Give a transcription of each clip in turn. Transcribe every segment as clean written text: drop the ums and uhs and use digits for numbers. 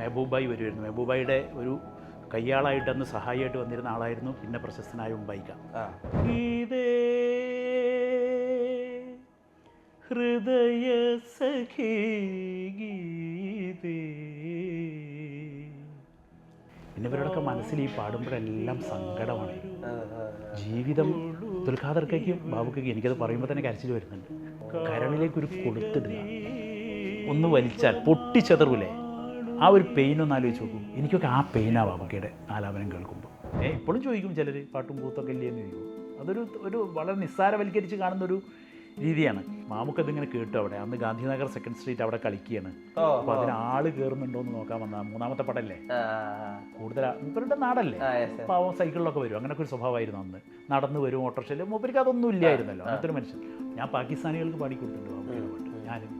മെഹബൂബായി വരുമായിരുന്നു. മെഹബൂബായിയുടെ ഒരു കയ്യാളായിട്ട് അന്ന് സഹായിയായിട്ട് വന്നിരുന്ന ആളായിരുന്നു പിന്നെ പ്രശസ്തനായ ഉംബൈക്ക. ഗീതേ ഹൃദയ സഖി ഗീതേ. പിന്നെ ഇവരുടെയൊക്കെ മനസ്സിൽ ഈ പാടുമ്പോഴെല്ലാം സങ്കടമാണ്. ജീവിതം ദുൽഖാദർക്കും ബാബുക്കൊക്കെ എനിക്കത് പറയുമ്പോൾ തന്നെ കരച്ചിൽ വരുന്നുണ്ട്. കരളിലേക്കൊരു കൊടുത്തിടുക, ഒന്ന് വലിച്ചാൽ പൊട്ടിച്ചെതറൂലേ, ആ ഒരു പെയിൻ ഒന്ന് ആലോചിച്ച് നോക്കും. എനിക്കൊക്കെ ആ പെയിനാണ് ബാബുക്കയുടെ ആലാപനം കേൾക്കുമ്പോൾ. ഇപ്പോഴും ചോദിക്കും ചിലർ പാട്ടും കൂത്തൊക്കെ ഇല്ലേ എന്ന് ചോദിക്കും. അതൊരു വളരെ നിസ്സാരവൽക്കരിച്ച് കാണുന്നൊരു രീതിയാണ്. മാമുക്കതിങ്ങനെ കേട്ടു. അവിടെ അന്ന് ഗാന്ധിനഗർ 2nd സ്ട്രീറ്റ് അവിടെ കളിക്കുകയാണ്. അപ്പോൾ അതിന് ആള് കയറുന്നുണ്ടോ എന്ന് നോക്കാൻ വന്ന മൂന്നാമത്തെ പടല്ലേ, കൂടുതൽ ഇവരുടെ നാടല്ലേ, അപ്പോൾ അവൻ സൈക്കിളിലൊക്കെ വരും. അങ്ങനെയൊക്കെ ഒരു സ്വഭാവമായിരുന്നു അന്ന്. നടന്നു വരും ഓട്ടോറിക്ഷയിൽ. മൂപ്പർക്ക് അതൊന്നും ഇല്ലായിരുന്നല്ലോ, അങ്ങനത്തെ ഒരു മനുഷ്യൻ. ഞാൻ പാകിസ്ഥാനികൾക്ക് പാടിക്കൊടുത്തിട്ടുണ്ട് ബാബുക്കയുടെ പാട്ട്. ഞാനും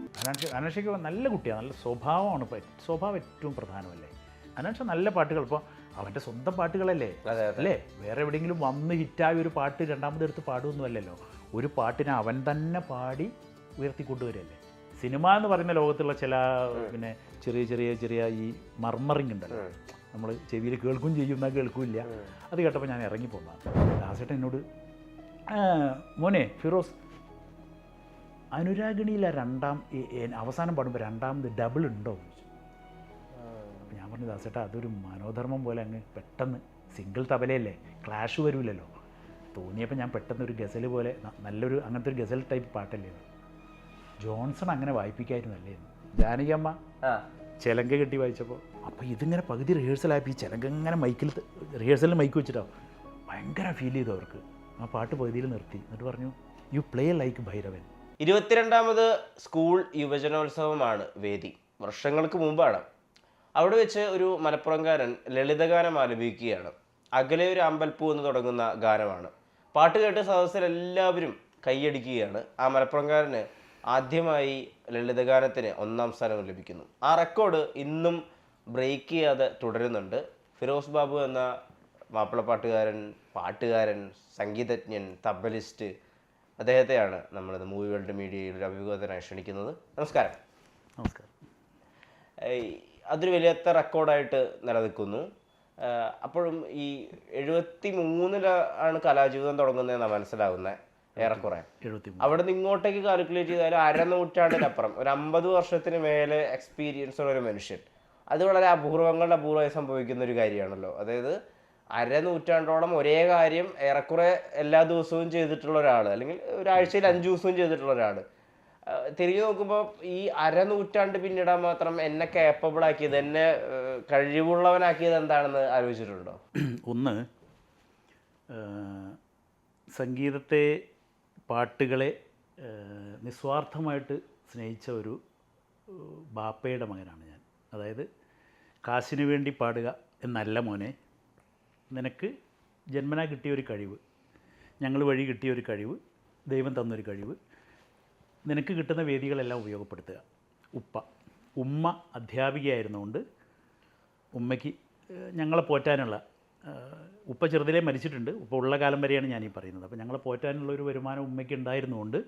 അനാൻഷയ്ക്ക് നല്ല കുട്ടിയാണ്, നല്ല സ്വഭാവമാണ്. സ്വഭാവം ഏറ്റവും പ്രധാനമല്ലേ. അനാൻഷ നല്ല പാട്ടുകൾ, ഇപ്പോൾ അവൻ്റെ സ്വന്തം പാട്ടുകളല്ലേ അല്ലേ, വേറെ എവിടെയെങ്കിലും വന്ന് ഹിറ്റായ ഒരു പാട്ട് രണ്ടാമതെടുത്ത് പാടുമൊന്നും അല്ലല്ലോ. ഒരു പാട്ടിനെ അവൻ തന്നെ പാടി ഉയർത്തിക്കൊണ്ടുവരല്ലേ. സിനിമ എന്ന് പറയുന്ന ലോകത്തുള്ള ചില പിന്നെ ചെറിയ ഈ മർമറിങ് ഉണ്ടല്ലോ, നമ്മൾ ചെവിയിൽ കേൾക്കും ചെയ്യും, എന്നാൽ കേൾക്കില്ല. അത് കേട്ടപ്പോൾ ഞാൻ ഇറങ്ങിപ്പോന്നതാണ്. ദാസേട്ടൻ എന്നോട്, മോനെ ഫിറോസ്, അനുരാഗിണിയിലെ അവസാനം പാടുമ്പോൾ രണ്ടാമത് ഡബിൾ ഉണ്ടോ? അപ്പോൾ ഞാൻ പറഞ്ഞു, ദാസേട്ടാ അതൊരു മനോധർമ്മം പോലെ അങ്ങ് പെട്ടെന്ന്, സിംഗിൾ തബലയല്ലേ, ക്ലാഷ് വരില്ലല്ലോ. തോന്നിയപ്പോൾ ഞാൻ പെട്ടെന്ന് ഒരു ഗസൽ പോലെ, നല്ലൊരു അങ്ങനത്തെ ഒരു ഗസൽ ടൈപ്പ് പാട്ടല്ലേ ജോൺസൺ അങ്ങനെ വായിപ്പിക്കായിരുന്നല്ലേ. ജാനകിയമ്മ ചെലങ്ക കെട്ടി വായിച്ചപ്പോൾ, അപ്പോൾ ഇതിങ്ങനെ പകുതി റിഹേഴ്സലായപ്പോൾ ഈ ചെലങ്ക ഇങ്ങനെ റിഹേഴ്സലിൽ മൈക്ക് വെച്ചിട്ടാവും. ഭയങ്കര ഫീൽ ചെയ്തു അവർക്ക്. ആ പാട്ട് പകുതിയിൽ നിർത്തി. എന്നിട്ട് പറഞ്ഞു, യു പ്ലേ ലൈക്ക് ഭൈരവൻ. 22ാമത് സ്കൂൾ യുവജനോത്സവമാണ് വേദി. വർഷങ്ങൾക്ക് മുമ്പാണ്. അവിടെ വെച്ച് ഒരു മലപ്പുറംകാരൻ ലളിതഗാനം ആലപിക്കുകയാണ്. അകലെ ഒരു അമ്പൽപ്പൂ എന്ന് തുടങ്ങുന്ന ഗാനമാണ്. പാട്ട് കേട്ട് സദസ്സിലെല്ലാവരും കൈയടിക്കുകയാണ്. ആ മലപ്പുറംകാരന് ആദ്യമായി ലളിതഗാനത്തിന് 1ാം സ്ഥാനം ലഭിക്കുന്നു. ആ റെക്കോർഡ് ഇന്നും ബ്രേക്ക് ചെയ്യാതെ തുടരുന്നുണ്ട്. ഫിറോസ് ബാബു എന്ന മാപ്പിളപ്പാട്ടുകാരൻ, പാട്ടുകാരൻ, സംഗീതജ്ഞൻ, തബലിസ്റ്റ്, അദ്ദേഹത്തെയാണ് നമ്മളിത് മൂവി വേൾഡ് മീഡിയയിൽ ഒരു അഭിമുഖത്തിനായി ക്ഷണിക്കുന്നത്. നമസ്കാരം. നമസ്കാരം. അതൊരു വലിയ റെക്കോർഡായിട്ട് നിലനിൽക്കുന്നു. അപ്പോഴും ഈ 73-ലാണ് കലാജീവിതം തുടങ്ങുന്നതെന്നാണ് മനസ്സിലാവുന്നത്. ഏറെക്കുറെ അവിടെ നിന്ന് ഇങ്ങോട്ടേക്ക് കാൽക്കുലേറ്റ് ചെയ്താൽ അരനൂറ്റാണ്ടിനപ്പുറം ഒരു 50 വർഷത്തിന് മേലെ എക്സ്പീരിയൻസ് ഉള്ള ഒരു മനുഷ്യൻ. അത് വളരെ അപൂർവമായി സംഭവിക്കുന്ന ഒരു കാര്യമാണല്ലോ. അതായത് അരനൂറ്റാണ്ടോളം ഒരേ കാര്യം ഏറെക്കുറെ എല്ലാ ദിവസവും ചെയ്തിട്ടുള്ള ഒരാൾ, അല്ലെങ്കിൽ ഒരാഴ്ചയിൽ 5 ദിവസവും ചെയ്തിട്ടുള്ള ഒരാൾ, തിരിഞ്ഞു നോക്കുമ്പോൾ ഈ അരനൂറ്റാണ്ട് പിന്നിടാൻ മാത്രം എന്നെ കേപ്പബിൾ ആക്കിയത്, എന്നെ കഴിവുള്ളവനാക്കിയത് എന്താണെന്ന് ആലോചിച്ചിട്ടുണ്ടോ? ഒന്ന്, സംഗീതത്തെ, പാട്ടുകളെ നിസ്വാർത്ഥമായിട്ട് സ്നേഹിച്ച ഒരു ബാപ്പയുടെ മകനാണ് ഞാൻ. അതായത് കാശിന് വേണ്ടി പാടുക എന്നല്ല മോനെ, നിനക്ക് ജന്മനാ കിട്ടിയൊരു കഴിവ്, ഞങ്ങൾ വഴി കിട്ടിയൊരു കഴിവ്, ദൈവം തന്നൊരു കഴിവ്, നിനക്ക് കിട്ടുന്ന വേദികളെല്ലാം ഉപയോഗപ്പെടുത്തുക. ഉമ്മ അധ്യാപികയായിരുന്നുകൊണ്ട് ഉമ്മയ്ക്ക് ഞങ്ങളെ പോറ്റാനുള്ള, ഉപ്പ ചെറുതിലേ മരിച്ചിട്ടുണ്ട്, ഉപ്പ ഉള്ള കാലം വരെയാണ് ഞാനീ പറയുന്നത്. അപ്പോൾ ഞങ്ങളെ പോറ്റാനുള്ളൊരു വരുമാനം ഉമ്മയ്ക്ക് ഉണ്ടായിരുന്നുകൊണ്ട്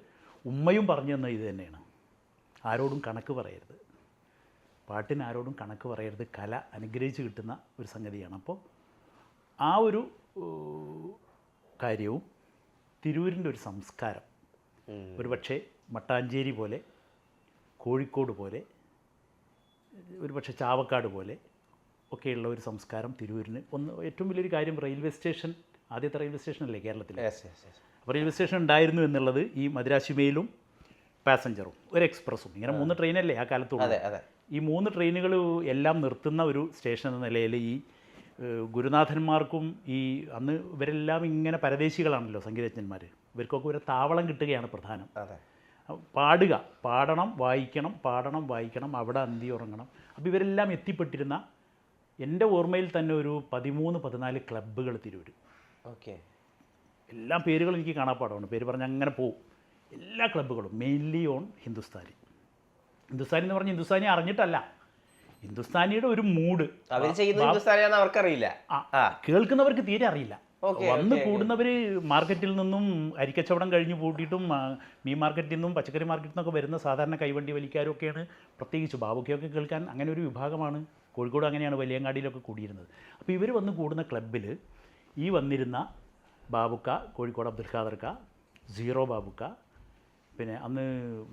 ഉമ്മയും പറഞ്ഞു തന്നത് ഇത് തന്നെയാണ്, ആരോടും കണക്ക് പറയരുത്, പാട്ടിന് ആരോടും കണക്ക് പറയരുത്, കല അനുഗ്രഹിച്ച് കിട്ടുന്ന ഒരു സംഗതിയാണ്. അപ്പോൾ ആ ഒരു കാര്യവും തിരൂരിൻ്റെ ഒരു സംസ്കാരം, ഒരു പക്ഷേ മട്ടാഞ്ചേരി പോലെ, കോഴിക്കോട് പോലെ, ഒരു പക്ഷേ ചാവക്കാട് പോലെ ഒക്കെയുള്ള ഒരു സംസ്കാരം തിരൂരിന് ഏറ്റവും വലിയൊരു കാര്യം, റെയിൽവേ സ്റ്റേഷൻ, ആദ്യത്തെ റെയിൽവേ സ്റ്റേഷനല്ലേ കേരളത്തിൽ. അപ്പോൾ റെയിൽവേ സ്റ്റേഷൻ ഉണ്ടായിരുന്നു എന്നുള്ളത് ഈ മദ്രാശിമയിലും പാസഞ്ചറും ഒരു എക്സ്പ്രസ്സും, ഇങ്ങനെ 3 ട്രെയിനല്ലേ ആ കാലത്തുള്ളൂ. ഈ 3 ട്രെയിനുകൾ എല്ലാം നിർത്തുന്ന ഒരു സ്റ്റേഷൻ എന്ന നിലയിൽ ഈ ഗുരുനാഥന്മാർക്കും ഈ അന്ന് ഇവരെല്ലാം ഇങ്ങനെ പരദേശികളാണല്ലോ സംഗീതജ്ഞന്മാർ, ഇവർക്കൊക്കെ ഒരു താവളം കിട്ടുകയാണ് പ്രധാനം. പാടണം, വായിക്കണം, അവിടെ അന്തി ഉറങ്ങണം. അപ്പോൾ ഇവരെല്ലാം എത്തിപ്പെട്ടിരുന്ന, എൻ്റെ ഓർമ്മയിൽ തന്നെ ഒരു 13-14 ക്ലബ്ബുകൾ തിരൂർ. എല്ലാ പേരുകളും എനിക്ക് കാണാപ്പാടമാണ്, പേര് പറഞ്ഞ് അങ്ങനെ പോവും. എല്ലാ ക്ലബ്ബുകളും മെയിൻലി ഓൺ ഹിന്ദുസ്ഥാനി എന്ന് പറഞ്ഞ് ഹിന്ദുസ്ഥാനി അറിഞ്ഞിട്ടല്ല, ഹിന്ദുസ്ഥാനിയുടെ ഒരു മൂഡ് അവർക്കറിയില്ല, കേൾക്കുന്നവർക്ക് തീരെ അറിയില്ല. വന്ന് കൂടുന്നവർ മാർക്കറ്റിൽ നിന്നും അരിക്കച്ചവടം കഴിഞ്ഞ് പൂട്ടിയിട്ടും മീൻ മാർക്കറ്റിൽ നിന്നും പച്ചക്കറി മാർക്കറ്റിൽ നിന്നൊക്കെ വരുന്ന സാധാരണ കൈവണ്ടി വലിക്കാരൊക്കെയാണ്. പ്രത്യേകിച്ച് ബാബുക്കയൊക്കെ കേൾക്കാൻ അങ്ങനെ ഒരു വിഭാഗമാണ് കോഴിക്കോട് അങ്ങനെയാണ് വലിയങ്ങാടിയിലൊക്കെ കൂടിയിരുന്നത്. അപ്പോൾ ഇവർ വന്ന് കൂടുന്ന ക്ലബ്ബിൽ ഈ വന്നിരുന്ന ബാബുക്ക, കോഴിക്കോട് അബ്ദുൽ ഖാദർക്ക, സീറോ ബാബുക്ക, പിന്നെ അന്ന്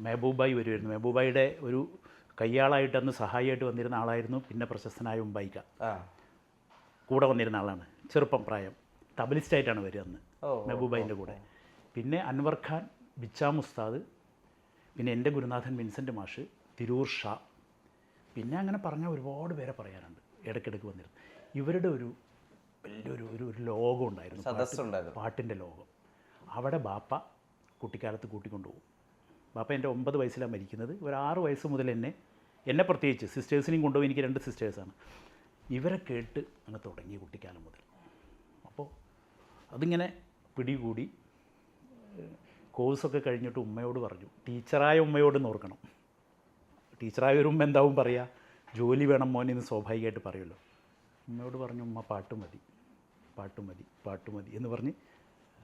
മെഹബൂബായി വരുമായിരുന്നു. മെഹബൂബായിയുടെ ഒരു കയ്യാളായിട്ട് അന്ന് സഹായിയായിട്ട് വന്നിരുന്ന ആളായിരുന്നു പിന്നെ പ്രശസ്തനായ ഉമ്പായിക്ക. കൂടെ വന്നിരുന്ന ആളാണ്, ചെറുപ്പം പ്രായം, തബലിസ്റ്റായിട്ടാണ് വരിക അന്ന് മെഹബൂബായിൻ്റെ കൂടെ. പിന്നെ അൻവർ ഖാൻ, ബിച്ചാം ഉസ്താദ്, പിന്നെ എൻ്റെ ഗുരുനാഥൻ വിൻസെൻ്റ് മാഷ്, തിരൂർ ഷാ, പിന്നെ അങ്ങനെ പറഞ്ഞാൽ ഒരുപാട് പേരെ പറയാനുണ്ട് ഇടയ്ക്കിടയ്ക്ക് വന്നിരുന്നു. ഇവരുടെ ഒരു വലിയൊരു ഒരു ഒരു ലോകം ഉണ്ടായിരുന്നു, പാട്ടിൻ്റെ ലോകം. അവിടെ ബാപ്പ കുട്ടിക്കാലത്ത് കൂട്ടിക്കൊണ്ടുപോകും. ബാപ്പ എൻ്റെ 9 വയസ്സിലാണ് മരിക്കുന്നത്. ഒരു 6 വയസ്സ് മുതൽ എന്നെ പ്രത്യേകിച്ച് സിസ്റ്റേഴ്സിനെയും കൊണ്ടുപോയി, എനിക്ക് 2 സിസ്റ്റേഴ്സാണ്, ഇവരെ കേട്ട് അങ്ങ് തുടങ്ങി കുട്ടിക്കാലം മുതൽ. അപ്പോൾ അതിങ്ങനെ പിടികൂടി. കോഴ്സൊക്കെ കഴിഞ്ഞിട്ട് ഉമ്മയോട് പറഞ്ഞു, ടീച്ചറായ ഉമ്മയോട് നോർക്കണം. ടീച്ചറായ ഒരു ഉമ്മ എന്താവും പറയുക, ജോലി വേണം മോനെ എന്ന് സ്വാഭാവികമായിട്ട് പറയുമല്ലോ. ഉമ്മയോട് പറഞ്ഞു, ഉമ്മ പാട്ട് മതി, പാട്ട് മതി, പാട്ട് മതി എന്ന് പറഞ്ഞ്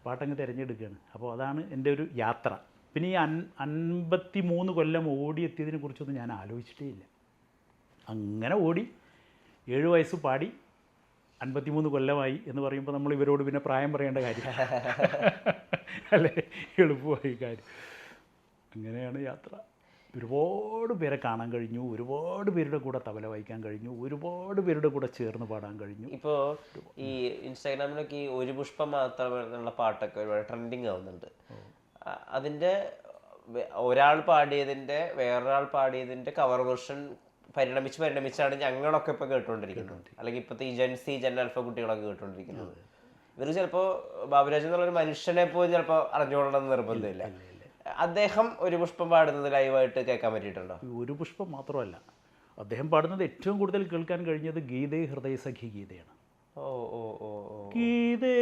പാട്ടങ്ങ് തിരഞ്ഞെടുക്കുകയാണ്. അപ്പോൾ അതാണ് എൻ്റെ ഒരു യാത്ര. പിന്നെ ഈ 53 കൊല്ലം ഓടിയെത്തിയതിനെ കുറിച്ചൊന്നും ഞാൻ ആലോചിച്ചിട്ടേ ഇല്ല. അങ്ങനെ ഓടി 7 വയസ്സ് പാടി 53 കൊല്ലമായി എന്ന് പറയുമ്പോൾ നമ്മൾ ഇവരോട് പിന്നെ പ്രായം പറയേണ്ട കാര്യം അല്ലേ, എളുപ്പമായി കാര്യം. അങ്ങനെയാണ് യാത്ര. ഒരുപാട് പേരെ കാണാൻ കഴിഞ്ഞു, ഒരുപാട് പേരുടെ കൂടെ തബല വായിക്കാൻ കഴിഞ്ഞു, ഒരുപാട് പേരുടെ കൂടെ ചേർന്ന് പാടാൻ കഴിഞ്ഞു. ഇപ്പോൾ ഈ ഇൻസ്റ്റാഗ്രാമിലൊക്കെ ഈ ഒരു പുഷ്പം മാത്രമുള്ള പാട്ടൊക്കെ ഒരുപാട് ട്രെൻഡിങ് ആവുന്നുണ്ട്. അതിൻ്റെ ഒരാൾ പാടിയതിൻ്റെ വേറൊരാൾ പാടിയതിൻ്റെ കവർ വെർഷൻ പരിണമിച്ചാണ് ഞങ്ങളൊക്കെ ഇപ്പോൾ കേട്ടുകൊണ്ടിരിക്കുന്നത്, അല്ലെങ്കിൽ ഇപ്പോഴത്തെ ഈ ജെൻ ആൽഫ കുട്ടികളൊക്കെ കേട്ടുകൊണ്ടിരിക്കുന്നത്. ഇവർ ചിലപ്പോൾ ബാബുരാജ് എന്നുള്ളൊരു മനുഷ്യനെ പോലും ചിലപ്പോൾ അറിഞ്ഞുകൊള്ളണമെന്ന് നിർബന്ധമില്ല. അദ്ദേഹം ഒരു പുഷ്പം പാടുന്നത് ലൈവായിട്ട് കേൾക്കാൻ പറ്റിയിട്ടുണ്ടോ? ഒരു പുഷ്പം മാത്രമല്ല, അദ്ദേഹം പാടുന്നത് ഏറ്റവും കൂടുതൽ കേൾക്കാൻ കഴിഞ്ഞത് ഗീതേ ഹൃദയസഖി ഗീതയാണ്. ഗീതേ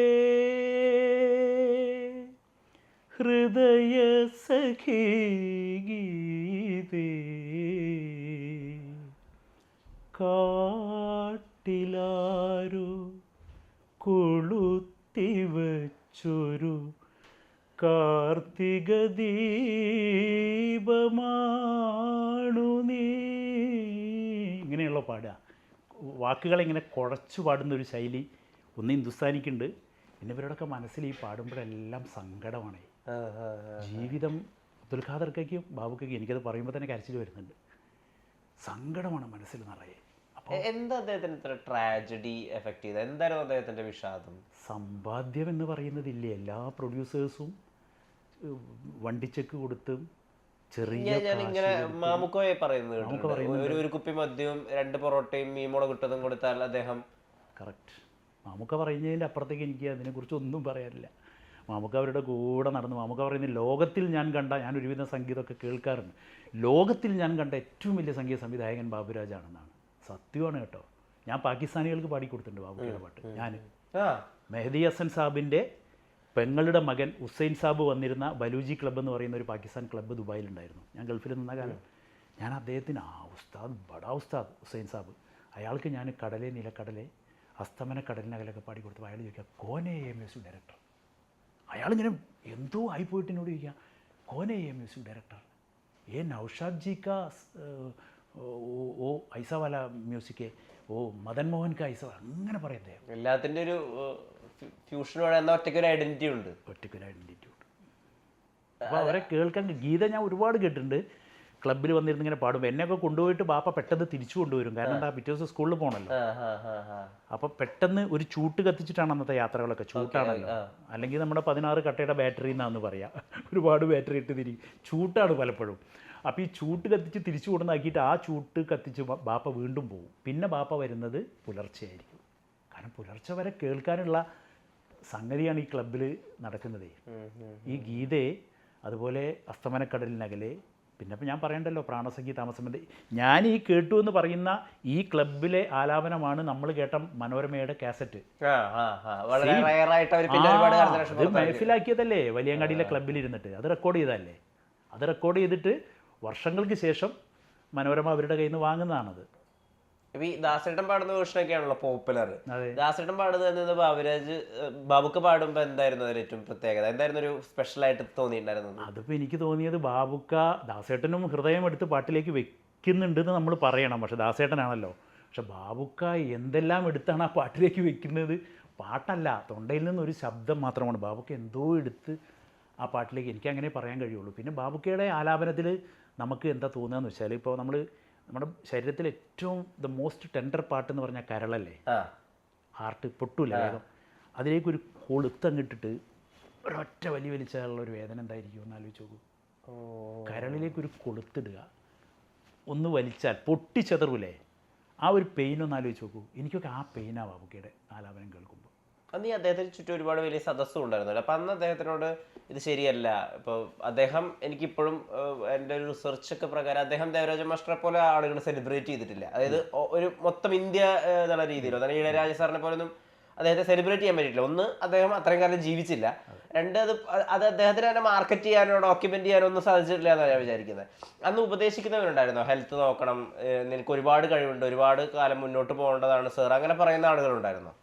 ഹൃദയസഖി ഗീതേ കാട്ടിലാരു കൊളുത്തിവച്ചൊരു കാർത്തിക ദീപമാണു നീ. ഇങ്ങനെയുള്ള പാടുക, വാക്കുകളിങ്ങനെ കുഴച്ചു പാടുന്നൊരു ശൈലി ഒന്ന് ഹിന്ദുസ്ഥാനിക്കുണ്ട്. പിന്നെ ഇവരോടൊക്കെ മനസ്സിൽ ഈ പാടുമ്പോഴെല്ലാം സങ്കടമാണ്. ജീവിതം അബ്ദുൽ ഖാദർക്കും ബാബുക്കും എനിക്കത് പറയുമ്പോൾ തന്നെ കരച്ചിൽ വരുന്നുണ്ട്. സങ്കടമാണ് മനസ്സിൽ നിറയെ. എന്താ അദ്ദേഹത്തിന് ഇത്ര ട്രാജഡി എഫക്ട് ചെയ്തത്? എന്തായിരുന്നു അദ്ദേഹത്തിൻ്റെ വിഷാദം? സമ്പാദ്യം എന്ന് പറയുന്നതില്ലേ, എല്ലാ പ്രൊഡ്യൂസേഴ്സും വണ്ടിച്ചെക്ക് കൊടുത്തും ചെറിയ ഞാനിങ്ങനെ മാമുക്കോയെ പറയുന്നത് ഒരു കുപ്പി മദ്യവും 2 പൊറോട്ടയും മീമുളക് ഇട്ടതും കൊടുത്താൽ അദ്ദേഹം. കറക്റ്റ്. മാമുക്ക പറയുന്നതിൻ്റെ അപ്പുറത്തേക്ക് എനിക്ക് അതിനെക്കുറിച്ച് ഒന്നും പറയാനില്ല. മാമുക്ക അവരുടെ കൂടെ നടന്ന് മാമുക്ക പറയുന്നത് ലോകത്തിൽ ഞാൻ ഒരുവിധം സംഗീതമൊക്കെ കേൾക്കാറുണ്ട്, ലോകത്തിൽ ഞാൻ കണ്ട ഏറ്റവും വലിയ സംഗീത സംവിധായകൻ ബാബുരാജാണെന്നാണ്. സത്യമാണ് കേട്ടോ. ഞാൻ പാകിസ്ഥാനികൾക്ക് പാടിക്കൊടുത്തിട്ടുണ്ട് ബാബുക്കയുടെ പാട്ട്. ഞാൻ മെഹദി ഹസൻ സാബിൻ്റെ പെങ്ങളുടെ മകൻ ഹുസൈൻ സാബ് വന്നിരുന്ന ബലൂജി ക്ലബ്ബ് എന്ന് പറയുന്ന ഒരു പാകിസ്ഥാൻ ക്ലബ്ബ് ദുബായിലുണ്ടായിരുന്നു. ഞാൻ ഗൾഫിൽ നിന്ന കാലം ഞാൻ അദ്ദേഹത്തിന് ഉസ്താദ് ബടാ ഉസ്താദ് ഹുസൈൻ സാബ്, അയാൾക്ക് ഞാൻ കടലെ നിലക്കടലെ അസ്തമന കടലിനകലൊക്കെ പാടിക്കൊടുത്തപ്പോൾ അയാൾ ചോദിക്കുക, കോനെ എ മ്യൂസിക് ഡയറക്ടർ. അയാളിങ്ങനെ എന്തോ ആയിപ്പോയിട്ട് എന്നോട് ചോദിക്കുക, കോനെ എ മ്യൂസിക് ഡയറക്ടർ ഏ നൗഷാദ് ജി കാ ഓ ഐസ വാല മ്യൂസിക് ഓ മദൻ മോഹൻ കാ ഐസ, അങ്ങനെ പറയുന്നത്. എല്ലാത്തിൻ്റെ ഒരു ഫ്യൂഷനോടെ എന്നാൽ ഒറ്റയ്ക്കൊരു ഐഡൻറ്റിറ്റി ഉണ്ട്. അപ്പോൾ അവരെ കേൾക്കാൻ ഗീത ഞാൻ ഒരുപാട് കേട്ടിട്ടുണ്ട്. ക്ലബ്ബിൽ വന്നിരുന്ന് ഇങ്ങനെ പാടുമ്പോൾ എന്നെയൊക്കെ കൊണ്ടുപോയിട്ട് ബാപ്പ പെട്ടെന്ന് തിരിച്ചു കൊണ്ടുവരും. കാരണം എന്താ, പിറ്റേ ദിവസം സ്കൂളിൽ പോകണമല്ലോ. അപ്പോൾ പെട്ടെന്ന് ഒരു ചൂട്ട് കത്തിച്ചിട്ടാണ് അന്നത്തെ യാത്രകളൊക്കെ. ചൂട്ടാണല്ലോ, അല്ലെങ്കിൽ നമ്മുടെ 16 കട്ടയുടെ ബാറ്ററി എന്നാന്ന് പറയാം. ഒരുപാട് ബാറ്ററി ഇട്ട് ചൂട്ടാണ് പലപ്പോഴും. അപ്പോൾ ഈ ചൂട്ട് കത്തിച്ച് തിരിച്ചു കൊണ്ടുവന്നാക്കിയിട്ട് ആ ചൂട്ട് കത്തിച്ച് ബാപ്പ വീണ്ടും പോകും. പിന്നെ ബാപ്പ വരുന്നത് പുലർച്ചെയായിരിക്കും. കാരണം പുലർച്ചെ വരെ കേൾക്കാനുള്ള സംഗതിയാണ് ഈ ക്ലബ്ബിൽ നടക്കുന്നത്. ഈ ഗീതയെ, അതുപോലെ അസ്തമനക്കടലിനകലെ, പിന്നെ ഇപ്പം ഞാൻ പറയണ്ടല്ലോ പ്രാണസഖി താമസമതി. ഞാൻ ഈ കേട്ടു എന്ന് പറയുന്ന ഈ ക്ലബ്ബിലെ ആലാപനമാണ് നമ്മൾ കേട്ട മനോരമയുടെ കാസറ്റ്. അത് മനസ്സിലാക്കിയതല്ലേ വലിയങ്ങാടിയിലെ ക്ലബ്ബിൽ ഇരുന്നിട്ട്. അത് റെക്കോർഡ് ചെയ്തതല്ലേ. അത് റെക്കോർഡ് ചെയ്തിട്ട് വർഷങ്ങൾക്ക് ശേഷം മനോരമ അവരുടെ കയ്യിൽ നിന്ന് വാങ്ങുന്നതാണത്. ഈ ദാസേട്ടൻ പാടുന്ന വേർഷനൊക്കെയാണല്ലോ പോപ്പുലർ. ദാസേട്ടൻ പാടുന്നത് ബാബുക്ക് പാടുമ്പോൾ എന്തായിരുന്നു അതിൽ ഏറ്റവും പ്രത്യേകത? എന്തായിരുന്നു ഒരു സ്പെഷ്യലായിട്ട് തോന്നിയിട്ടുണ്ടായിരുന്നത്? അതിപ്പോൾ എനിക്ക് തോന്നിയത്, ബാബുക്ക ദാസേട്ടനും ഹൃദയം എടുത്ത് പാട്ടിലേക്ക് വെക്കുന്നുണ്ടെന്ന് നമ്മൾ പറയണം. പക്ഷെ ദാസേട്ടനാണല്ലോ. പക്ഷെ ബാബുക്ക എന്തെല്ലാം എടുത്താണ് ആ പാട്ടിലേക്ക് വെക്കുന്നത്. പാട്ടല്ല, തൊണ്ടയിൽ നിന്നൊരു ശബ്ദം മാത്രമാണ്. ബാബുക്ക എന്തോ എടുത്ത് ആ പാട്ടിലേക്ക്, എനിക്ക് അങ്ങനെ പറയാൻ കഴിയുള്ളൂ. പിന്നെ ബാബുക്കയുടെ ആലാപനത്തിൽ നമുക്ക് എന്താ തോന്നുകയെന്ന് വെച്ചാൽ, ഇപ്പോൾ നമ്മുടെ ശരീരത്തിൽ ഏറ്റവും ദ മോസ്റ്റ് ടെൻഡർ പാട്ടെന്ന് പറഞ്ഞാൽ കരളല്ലേ, ഹാർട്ട് പൊട്ടൂല വേഗം. അതിലേക്കൊരു കൊളുത്തങ്ങിട്ടിട്ട് ഒരൊറ്റ വലിച്ചാലുള്ള ഒരു വേദന എന്തായിരിക്കും എന്ന് ആലോചിച്ച് നോക്കൂ. കരളിലേക്കൊരു കൊളുത്തിടുക, ഒന്ന് വലിച്ചാൽ പൊട്ടിച്ചെതറൂലേ, ആ ഒരു പെയിൻ ഒന്ന് ആലോചിച്ച് നോക്കൂ. എനിക്കൊക്കെ ആ പെയിനാണ് ബാബുക്കയുടെ ആലാപനം കേൾക്കുമ്പോൾ. അന്ന് ഈ അദ്ദേഹത്തിന് ചുറ്റും ഒരുപാട് വലിയ സദസ്സും ഉണ്ടായിരുന്നല്ലോ. അപ്പം അന്ന് അദ്ദേഹത്തിനോട് ഇത് ശരിയല്ല, ഇപ്പോൾ അദ്ദേഹം എനിക്കിപ്പോഴും എൻ്റെ ഒരു റിസർച്ചൊക്കെ പ്രകാരം അദ്ദേഹം ദേവരാജ മാസ്റ്ററെ പോലെ ആളുകൾ സെലിബ്രേറ്റ് ചെയ്തിട്ടില്ല. അതായത് ഒരു മൊത്തം ഇന്ത്യ എന്നുള്ള രീതിയിലോ, അതായത് ഇളയരാജ സാറിനെ പോലൊന്നും അദ്ദേഹത്തെ സെലിബ്രേറ്റ് ചെയ്യാൻ പറ്റിയിട്ടില്ല. ഒന്ന്, അദ്ദേഹം അത്രയും കാലം ജീവിച്ചില്ല. രണ്ട്, അത് അദ്ദേഹത്തിന് തന്നെ മാർക്കറ്റ് ചെയ്യാനോ ഡോക്യുമെന്റ് ചെയ്യാനോ ഒന്നും സാധിച്ചിട്ടില്ല എന്നാണ് ഞാൻ വിചാരിക്കുന്നത്. അന്ന് ഉപദേശിക്കുന്നവരുണ്ടായിരുന്നോ, ഹെൽത്ത് നോക്കണം, നിനക്ക് ഒരുപാട് കഴിവുണ്ട്, ഒരുപാട് കാലം മുന്നോട്ട് പോകേണ്ടതാണ് സർ, അങ്ങനെ പറയുന്ന ആളുകളുണ്ടായിരുന്നോ?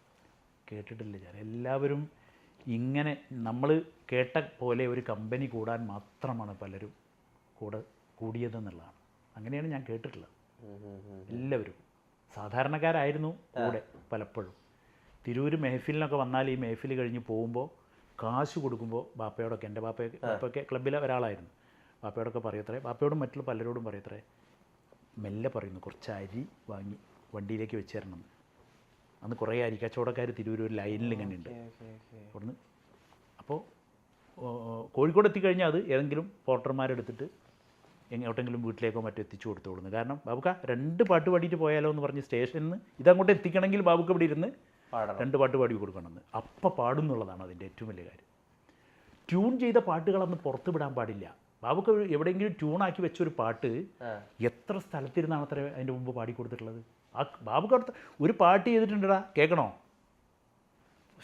കേട്ടിട്ടില്ല ഞാൻ. എല്ലാവരും ഇങ്ങനെ നമ്മൾ കേട്ട പോലെ ഒരു കമ്പനി കൂടാൻ മാത്രമാണ് പലരും കൂടിയതെന്നുള്ളതാണ്. അങ്ങനെയാണ് ഞാൻ കേട്ടിട്ടുള്ളത്. എല്ലാവരും സാധാരണക്കാരായിരുന്നു കൂടെ. പലപ്പോഴും തിരൂർ മെഹഫിലിനൊക്കെ വന്നാൽ ഈ മെഹഫിൽ കഴിഞ്ഞ് പോകുമ്പോൾ കാശ് കൊടുക്കുമ്പോൾ ബാപ്പയോടൊക്കെ, എൻ്റെ ബാപ്പയൊക്കെ ക്ലബ്ബിലെ ഒരാളായിരുന്നു, ബാപ്പയോടൊക്കെ പറയത്രേ, ബാപ്പയോടും മറ്റുള്ള പലരോടും പറയത്രേ, മെല്ലെ പറയുന്നു, കുറച്ച് അരി വാങ്ങി വണ്ടിയിലേക്ക് വെച്ച് തരണം. അന്ന് കുറേ അരി കച്ചവടക്കാർ തിരൂർ ഒരു ലൈനിൽ ഇങ്ങനെ ഉണ്ട്. അവിടുന്ന് അപ്പോൾ കോഴിക്കോട് എത്തിക്കഴിഞ്ഞാൽ അത് ഏതെങ്കിലും പോർട്ടർമാരെടുത്തിട്ട് എങ്ങോട്ടെങ്കിലും വീട്ടിലേക്കോ മറ്റോ എത്തിച്ചു കൊടുത്തോളുന്നു. കാരണം ബാബുക്ക 2 പാട്ട് പാടിയിട്ട് പോയാലോ എന്ന് പറഞ്ഞ് സ്റ്റേഷനിൽ നിന്ന് ഇതങ്ങോട്ട് എത്തിക്കണമെങ്കിൽ ബാബുക്ക ഇവിടെ ഇരുന്ന് 2 പാട്ട് പാടി കൊടുക്കണമെന്ന്. അപ്പം പാടുന്നുള്ളതാണ് അതിൻ്റെ ഏറ്റവും വലിയ കാര്യം. ട്യൂൺ ചെയ്ത പാട്ടുകളന്ന് പുറത്ത് വിടാൻ പാടില്ല. ബാബുക്ക എവിടെയെങ്കിലും ട്യൂണാക്കി വെച്ചൊരു പാട്ട് എത്ര സ്ഥലത്തിരുന്നാണ് അത്ര അതിൻ്റെ മുമ്പ് പാടിക്കൊടുത്തിട്ടുള്ളത്. ആ ബാബുക്ക അടുത്ത് ഒരു പാട്ട് ചെയ്തിട്ടുണ്ടടാ, കേൾക്കണോ,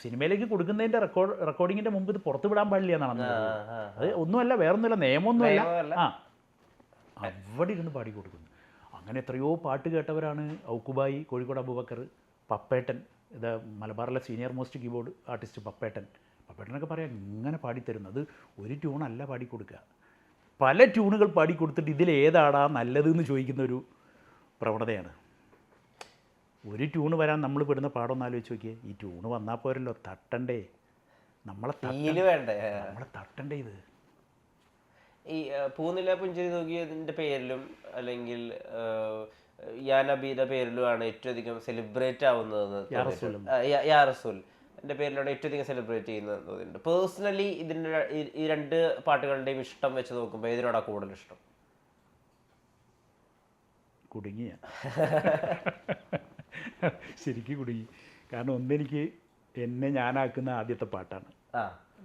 സിനിമയിലേക്ക് കൊടുക്കുന്നതിൻ്റെ റെക്കോർഡിങ്ങിൻ്റെ മുമ്പ് ഇത് പുറത്ത് വിടാൻ പാടില്ല എന്നാണ്. അത് ഒന്നുമല്ല, വേറൊന്നുമല്ല, നിയമമൊന്നുമല്ല. അവിടെ ഇരുന്ന് പാടി കൊടുക്കുന്നു. അങ്ങനെ എത്രയോ പാട്ട് കേട്ടവരാണ് ഔക്കുബായി, കോഴിക്കോട് അബൂബക്കർ, പപ്പേട്ടൻ, ഇത് മലബാറിലെ സീനിയർ മോസ്റ്റ് കീബോർഡ് ആർട്ടിസ്റ്റ് പപ്പേട്ടനൊക്കെ പറയാം ഇങ്ങനെ പാടിത്തരുന്നത്. ഒരു ട്യൂണല്ല പാടിക്കൊടുക്കുക, പല ട്യൂണുകൾ പാടിക്കൊടുത്തിട്ട് ഇതിലേതാടാ നല്ലതെന്ന് ചോദിക്കുന്ന ഒരു പ്രവണതയാണ്. ഒരു ട്യൂണ് വരാൻ നമ്മൾ പെടുന്ന പാടൊന്നും ആലോചിച്ച് നോക്കിയേ. ഈ ട്യൂണ് വന്നാൽ പോരല്ലോ, തട്ടണ്ടേ, നമ്മളെ തട്ടണ്ടേ. ഇത് ഈ പൂനില പുഞ്ചിരി തൂകിയതിൻ്റെ പേരിലും അല്ലെങ്കിൽ യാനബിയുടെ പേരിലുമാണ് ഏറ്റവും അധികം സെലിബ്രേറ്റ് ആവുന്നതെന്ന് യാ റസൂൽ എൻ്റെ പേരിലാണ് ഏറ്റവും അധികം സെലിബ്രേറ്റ് ചെയ്യുന്നത് തോന്നിയിട്ടുണ്ട്. പേഴ്സണലി ഇതിൻ്റെ ഈ 2 പാട്ടുകളുടെയും ഇഷ്ടം വെച്ച് നോക്കുമ്പോൾ ഏതിനോടാണ് കൂടുതൽ ഇഷ്ടം? കുടുങ്ങിയ ശരിക്കും കുടുങ്ങി. കാരണം ഒന്നെനിക്ക് എന്നെ ഞാനാക്കുന്ന ആദ്യത്തെ പാട്ടാണ്,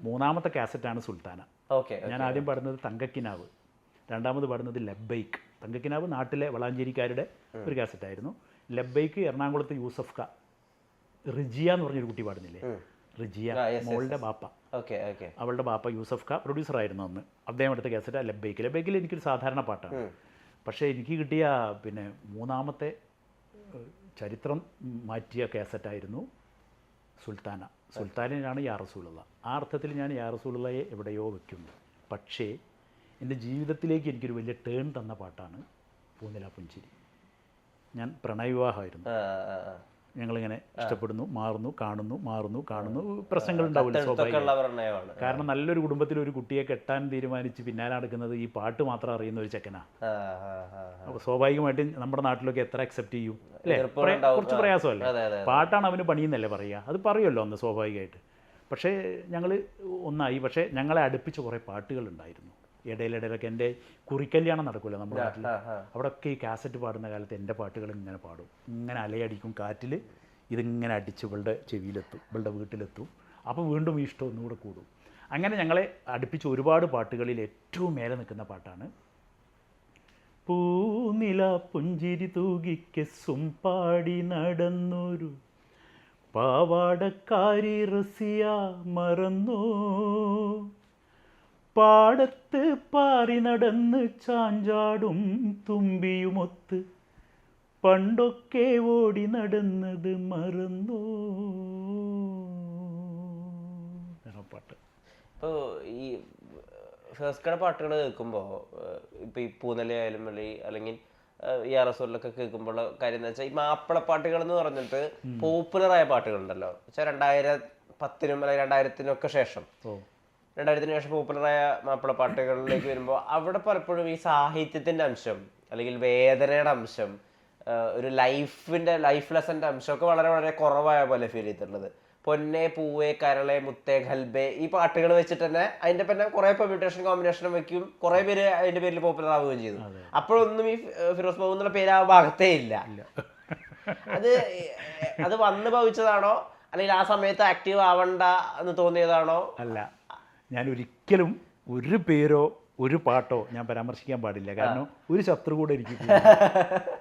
3ാമത്തെ കാസറ്റാണ് സുൽത്താന. ഞാൻ ആദ്യം പാടുന്നത് തങ്കക്കിനാവ്, 2ാമത് പാടുന്നത് ലബ്ബൈക്ക്. തങ്കക്കിനാവ് നാട്ടിലെ വളാഞ്ചേരിക്കാരുടെ ഒരു കാസറ്റായിരുന്നു. ലബ്ബൈക്ക് എറണാകുളത്ത് യൂസഫ് ഖ, റിജിയ എന്ന് പറഞ്ഞൊരു കുട്ടി പാടുന്നില്ലേ, റിജിയ മോളുടെ ബാപ്പ, അവളുടെ ബാപ്പ യൂസഫ് ഖ പ്രൊഡ്യൂസറായിരുന്നു അന്ന്. അദ്ദേഹം എടുത്ത കാസറ്റാണ് ലബ്ബൈക്ക്. ലബ്ബൈക്കിൽ എനിക്കൊരു സാധാരണ പാട്ടാണ്. പക്ഷേ എനിക്ക് കിട്ടിയ പിന്നെ 3ാമത്തെ ചരിത്രം മാറ്റിയ കാസറ്റായിരുന്നു സുൽത്താന. സുൽത്താനിലാണ് യാ റസൂലുള്ള. ആ അർത്ഥത്തിൽ ഞാൻ യാ റസൂലുള്ളയെ എവിടെയോ വെക്കുന്നു. പക്ഷേ എൻ്റെ ജീവിതത്തിലേക്ക് എനിക്കൊരു വലിയ ടേൺ തന്ന പാട്ടാണ് പൂനില പുഞ്ചിരി. ഞാൻ പ്രണയവിവാഹമായിരുന്നു. ഞങ്ങളിങ്ങനെ ഇഷ്ടപ്പെടുന്നു, മാറുന്നു, കാണുന്നു, പ്രശ്നങ്ങൾ ഉണ്ടാവില്ല, സ്വാഭാവികമാണ്. കാരണം നല്ലൊരു കുടുംബത്തിൽ ഒരു കുട്ടിയെ കെട്ടാൻ തീരുമാനിച്ച് പിന്നാലെ നടക്കുന്നത് ഈ പാട്ട് മാത്രം അറിയുന്ന ഒരു ചെക്കനാണ്. അപ്പോൾ സ്വാഭാവികമായിട്ടും നമ്മുടെ നാട്ടിലൊക്കെ എത്ര അക്സെപ്റ്റ് ചെയ്യും അല്ലേ, കുറച്ച് പ്രയാസമല്ലേ. പാട്ടാണ് അവന് പണിയെന്നല്ലേ പറയുക, അത് പറയുമല്ലോ അന്ന് സ്വാഭാവികമായിട്ട്. പക്ഷേ ഞങ്ങൾ ഒന്നായി. പക്ഷേ ഞങ്ങളെ അടുപ്പിച്ച് കുറേ പാട്ടുകളുണ്ടായിരുന്നു. ഇടയിലിടയിലൊക്കെ എൻ്റെ കുറിക്കല്യാണം നടക്കുമല്ലോ നമ്മുടെ നാട്ടിൽ, അവിടെയൊക്കെ ഈ കാസറ്റ് പാടുന്ന കാലത്ത് എൻ്റെ പാട്ടുകൾ ഇങ്ങനെ പാടും. ഇങ്ങനെ അലയടിക്കും കാറ്റിൽ, ഇതിങ്ങനെ അടിച്ച് ഇവളുടെ ചെവിയിലെത്തും, ഇവളുടെ വീട്ടിലെത്തും. അപ്പോൾ വീണ്ടും ഈ ഇഷ്ടം ഒന്നുകൂടെ കൂടും. അങ്ങനെ ഞങ്ങളെ അടുപ്പിച്ച് ഒരുപാട് പാട്ടുകളിൽ ഏറ്റവും മേലെ നിൽക്കുന്ന പാട്ടാണ് പൂനില പുഞ്ചിരി തൂകിക്കെസ്സും പാടി നടന്നൊരു പാവാടക്കാരി റസിയ മറന്നോ, പാടത്ത് പാറി നടന്ന് ചാഞ്ചാടും തുമ്പിയുമൊത്ത് പണ്ടൊക്കെ ഓടി നടന്നത് മറന്നോ. പാട്ട് ഇപ്പോൾ ഈ ഫേസ്കയുടെ പാട്ടുകൾ കേൾക്കുമ്പോൾ ഇപ്പോൾ ഈ പൂനിലയായാലും അല്ലെങ്കിൽ റസൂലൊക്കെ കേൾക്കുമ്പോൾ കാര്യം എന്ന് വെച്ചാൽ ഈ മാപ്പിളപ്പാട്ടുകൾ എന്ന് പറഞ്ഞിട്ട് പോപ്പുലറായ പാട്ടുകളുണ്ടല്ലോ വെച്ചാൽ 2010 അല്ലെങ്കിൽ 2000 ഒക്കെ ശേഷം 2000 ശേഷം പോപ്പുലറായ മാപ്പിളപ്പാട്ടുകളിലേക്ക് വരുമ്പോൾ അവിടെ പലപ്പോഴും ഈ സാഹിത്യത്തിന്റെ അംശം അല്ലെങ്കിൽ വേദനയുടെ അംശം ഒരു ലൈഫ് ലെസന്റെ അംശമൊക്കെ വളരെ വളരെ കുറവായ പോലെ ഫീൽ ചെയ്തിട്ടുള്ളത്. പൊന്നെ പൂവേ കരളെ മുത്തേ ഖൽബേ ഈ പാട്ടുകൾ വെച്ചിട്ട് തന്നെ അതിന്റെ പിന്നെ കുറെ പെർമ്യൂട്ടേഷൻ കോമ്പിനേഷനും വെക്കും, കുറെ പേര് അതിന്റെ പേരിൽ പോപ്പുലർ ആവുകയും ചെയ്തു. അപ്പോഴൊന്നും ഈ ഫിറോസ് ബാബു എന്നുള്ള പേര് ആ ഭാഗത്തേ ഇല്ല. അത് വന്ന് ഭവിച്ചതാണോ അല്ലെങ്കിൽ ആ സമയത്ത് ആക്റ്റീവ് ആവണ്ട എന്ന് തോന്നിയതാണോ? അല്ല, ഞാൻ ഒരിക്കലും ഒരു പേരോ ഒരു പാട്ടോ ഞാൻ പരാമർശിക്കാൻ പാടില്ല. കാരണം ഒരു ശത്രു കൂടെ എനിക്ക്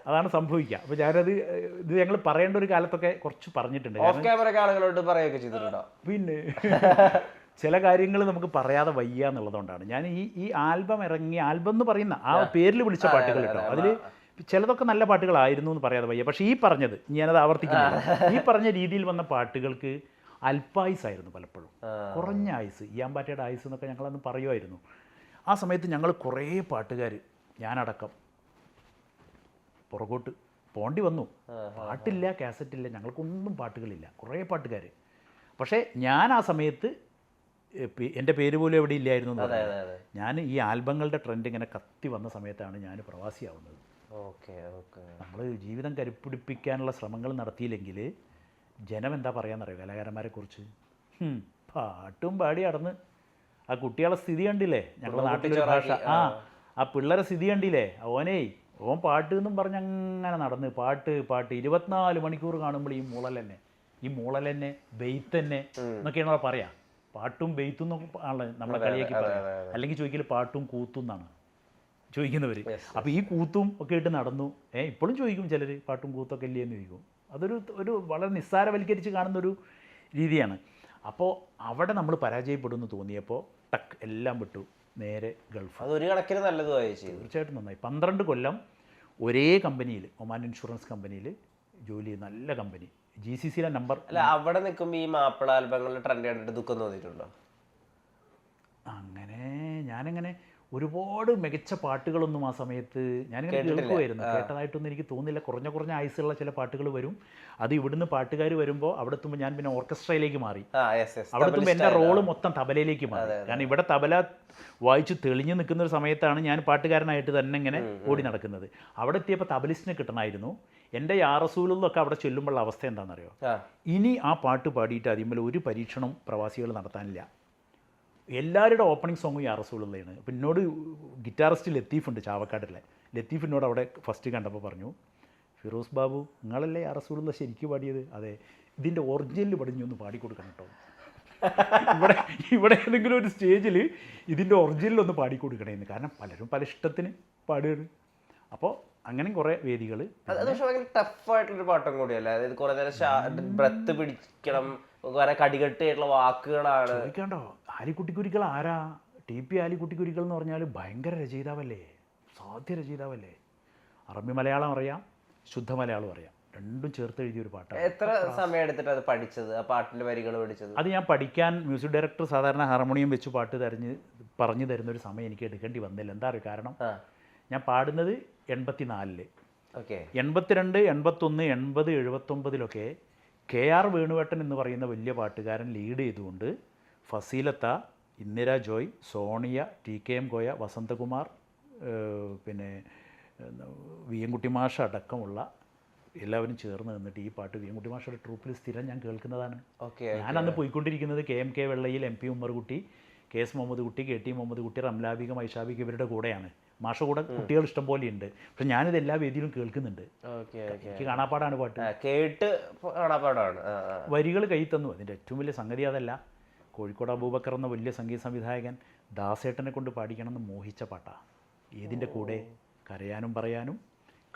അതാണ് സംഭവിക്കുക. അപ്പോൾ ഞാനത് ഇത് ഞങ്ങൾ പറയേണ്ട ഒരു കാലത്തൊക്കെ കുറച്ച് പറഞ്ഞിട്ടുണ്ട്. പിന്നെ ചില കാര്യങ്ങൾ നമുക്ക് പറയാതെ വയ്യ എന്നുള്ളതുകൊണ്ടാണ് ഞാൻ ഈ ആൽബം ഇറങ്ങി, ആൽബം എന്ന് പറയുന്ന ആ പേരിൽ വിളിച്ച പാട്ടുകൾ കേട്ടോ, അതിൽ ചിലതൊക്കെ നല്ല പാട്ടുകളായിരുന്നു എന്ന് പറയാതെ വയ്യ. പക്ഷേ ഈ പറഞ്ഞത് ഞാനത് ആവർത്തിക്കുന്നില്ല, ഈ പറഞ്ഞ രീതിയിൽ വന്ന പാട്ടുകൾക്ക് അല്പായുസായിരുന്നു പലപ്പോഴും, കുറഞ്ഞ ആയുസ്, ഇയാമ്പാറ്റയുടെ ആയുസ് എന്നൊക്കെ ഞങ്ങളന്ന് പറയുമായിരുന്നു. ആ സമയത്ത് ഞങ്ങൾ കുറേ പാട്ടുകാർ, ഞാനടക്കം പുറകോട്ട് പോണ്ടി വന്നു. പാട്ടില്ല, കാസറ്റില്ല, ഞങ്ങൾക്കൊന്നും പാട്ടുകളില്ല, കുറേ പാട്ടുകാർ. പക്ഷേ ഞാൻ ആ സമയത്ത് എൻ്റെ പേര് പോലും എവിടെ ഇല്ലായിരുന്നു എന്ന് പറഞ്ഞാൽ, ഞാൻ ഈ ആൽബങ്ങളുടെ ട്രെൻഡ് ഇങ്ങനെ കത്തി വന്ന സമയത്താണ് ഞാൻ പ്രവാസിയാവുന്നത്. നമ്മൾ ജീവിതം കരുപ്പിടിപ്പിക്കാനുള്ള ശ്രമങ്ങൾ നടത്തിയില്ലെങ്കിൽ ജനം എന്താ പറയാന്നറിയോ കലാകാരന്മാരെ കുറിച്ച്? പാട്ടും പാടി നടന്ന് ആ കുട്ടികളെ സ്ഥിതി കണ്ടില്ലേ, ഞങ്ങളുടെ നാട്ടിലൊരു ഭാഷ, ആ പിള്ളേരെ സ്ഥിതി കണ്ടില്ലേ, ഓൻ പാട്ട് എന്നും പറഞ്ഞ് അങ്ങനെ നടന്ന് പാട്ട് 24 മണിക്കൂർ കാണുമ്പോൾ ഈ മൂളൽ തന്നെ ബെയ്ത്ത് തന്നെ എന്നൊക്കെയാണോ പറയാ. പാട്ടും ബെയ്ത്തും ആണ് നമ്മളെ കളിയാക്കി പറയാം. അല്ലെങ്കിൽ ചോദിക്കല് പാട്ടും കൂത്തും എന്നാണ് ചോദിക്കുന്നവർ. അപ്പോൾ ഈ കൂത്തും ഒക്കെ ഇട്ട് നടന്നു. ഇപ്പോഴും ചോദിക്കും ചിലർ, പാട്ടും കൂത്തൊക്കെ ഇല്ലേ എന്ന് ചോദിക്കും. അതൊരു വളരെ നിസ്സാരവൽക്കരിച്ച് കാണുന്നൊരു രീതിയാണ്. അപ്പോൾ അവിടെ നമ്മൾ പരാജയപ്പെടുമെന്ന് തോന്നിയപ്പോൾ ടക്ക് എല്ലാം വിട്ടു, നേരെ ഗൾഫ്. അതൊരു കണക്കിന് നല്ലതുമായി. തീർച്ചയായിട്ടും നന്നായി. 12 കൊല്ലം ഒരേ കമ്പനിയിൽ, ഒമാൻ ഇൻഷുറൻസ് കമ്പനിയിൽ ജോലി ചെയ്ത്, നല്ല കമ്പനി, GCCയിലെ നമ്പർ. അല്ല, അവിടെ നിൽക്കുമ്പോൾ ഈ മാപ്പിള ആൽബങ്ങളുടെ ട്രെൻഡ് കണ്ടിട്ട് ദുഃഖം തോന്നിയിട്ടുണ്ടോ? അങ്ങനെ ഞാനങ്ങനെ ഒരുപാട് മികച്ച പാട്ടുകളൊന്നും ആ സമയത്ത് ഞാനിങ്ങനെ കേൾക്കുമായിരുന്നു. കേട്ടതായിട്ടൊന്നും എനിക്ക് തോന്നുന്നില്ല. കുറഞ്ഞ ആയുസുള്ള ചില പാട്ടുകൾ വരും. അത് ഇവിടുന്ന് പാട്ടുകാർ വരുമ്പോൾ അവിടെ എത്തുമ്പോൾ ഞാൻ പിന്നെ ഓർക്കസ്ട്രയിലേക്ക് മാറി. അവിടെ എത്തുമ്പോൾ എൻ്റെ റോള് മൊത്തം തബലയിലേക്ക് മാറി. കാരണം ഇവിടെ തബല വായിച്ച് തെളിഞ്ഞു നിൽക്കുന്ന ഒരു സമയത്താണ് ഞാൻ പാട്ടുകാരനായിട്ട് തന്നെ ഇങ്ങനെ ഓടി നടക്കുന്നത്. അവിടെ എത്തിയപ്പോൾ തബലിസ്റ്റിനെ കിട്ടണമായിരുന്നു. എൻ്റെ യാ റസൂലുള്ളൊക്കെ അവിടെ ചെല്ലുമ്പോഴുള്ള അവസ്ഥ എന്താണെന്നറിയോ? ഇനി ആ പാട്ട് പാടിയിട്ട് അതിന്മേൽ ഒരു പരീക്ഷണം പ്രവാസികൾ നടത്താനില്ല. എല്ലാവരുടെ ഓപ്പണിംഗ് സോങ്ങും യാ റസൂലുള്ളയാണ്. അപ്പോൾ എന്നോട് ഗിറ്റാറിസ്റ്റ് ലത്തീഫുണ്ട്, ചാവക്കാട്ടിലെ ലത്തീഫ്, എന്നോട് അവിടെ ഫസ്റ്റ് കണ്ടപ്പോൾ പറഞ്ഞു, ഫിറോസ് ബാബു നിങ്ങളല്ലേ യാ റസൂലുള്ള ശരിക്കും പാടിയത്? അതെ, ഇതിൻ്റെ ഒറിജിനൽ പടിഞ്ഞൊന്ന് പാടിക്കൊടുക്കണം കേട്ടോ. ഇവിടെ ഏതെങ്കിലും ഒരു സ്റ്റേജിൽ ഇതിൻ്റെ ഒറിജിനലൊന്ന് പാടിക്കൊടുക്കണേന്ന്. കാരണം പലരും പല ഇഷ്ടത്തിന് പാടുകയാണ്. അപ്പോൾ അങ്ങനെ കുറേ വേദികൾ. അത് പക്ഷേ ഭയങ്കര ടഫായിട്ടുള്ളൊരു പാട്ടും കൂടിയല്ലേ? അതായത് കുറേ നേരം ബ്രത്ത് പിടിക്കണം, കുറെ കടികട്ടിയായിട്ടുള്ള വാക്കുകളാണ്. ചോദിക്കണ്ടോ, ആലിക്കുട്ടിക്കുരിക്കൾ ആരാ? TP ആലിക്കുട്ടിക്കുരിക്കൾ എന്ന് പറഞ്ഞാൽ ഭയങ്കര രചയിതാവല്ലേ, സാധ്യ രചയിതാവല്ലേ. അറബി മലയാളം അറിയാം, ശുദ്ധ മലയാളം അറിയാം, രണ്ടും ചേർത്ത് എഴുതിയൊരു പാട്ടാണ്. എത്ര സമയം എടുത്തിട്ട് അത് പഠിച്ചത്, ആ പാട്ടിൻ്റെ വരികൾ പഠിച്ചത്? അത് ഞാൻ പഠിക്കാൻ മ്യൂസിക് ഡയറക്ടർ സാധാരണ ഹാർമോണിയം വെച്ച് പാട്ട് പറഞ്ഞു തരുന്നൊരു സമയം എനിക്ക് എടുക്കേണ്ടി വന്നില്ല. എന്താ പറയുക, കാരണം ഞാൻ പാടുന്നത് 84, 82, 81, 80, 79 KR വേണുവേട്ടൻ എന്ന് പറയുന്ന വലിയ പാട്ടുകാരൻ ലീഡ് ചെയ്തുകൊണ്ട് ഫസീലത്ത, ഇന്ദിര ജോയ്, സോണിയ, TKM കോയ, വസന്തകുമാർ, പിന്നെ വിയൻകുട്ടി മാഷ അടക്കമുള്ള എല്ലാവരും ചേർന്ന് നിന്നിട്ട് ഈ പാട്ട് വിയൻകുട്ടി മാഷയുടെ ട്രൂപ്പിൽ സ്ഥിരം ഞാൻ കേൾക്കുന്നതാണ്. ഞാനന്ന് പോയിക്കൊണ്ടിരിക്കുന്നത് KMK വെള്ളയിൽ MP ഉമ്മർകുട്ടി, KS മുഹമ്മദ് കുട്ടി, KT മുഹമ്മദ് കുട്ടി, റംലാബിക, മൈഷാബിക ഇവരുടെ കൂടെയാണ്. മാഷ കൂടെ കുട്ടികൾ ഇഷ്ടം പോലെ ഉണ്ട്. പക്ഷെ ഞാനിത് എല്ലാ വേദിയിലും കേൾക്കുന്നുണ്ട്. എനിക്ക് കാണാപ്പാടാണ് പാട്ട്, കേട്ട് കാണാപ്പാടാണ്. വരികൾ കൈ തന്നു. അതിൻ്റെ ഏറ്റവും വലിയ സംഗതി അതല്ല, കോഴിക്കോട് അബൂബക്കർ എന്ന വലിയ സംഗീത സംവിധായകൻ ദാസേട്ടനെ കൊണ്ട് പാടിക്കണമെന്ന് മോഹിച്ച പാട്ടാണ്. ഏതിൻ്റെ കൂടെ? കരയാനും പറയാനും,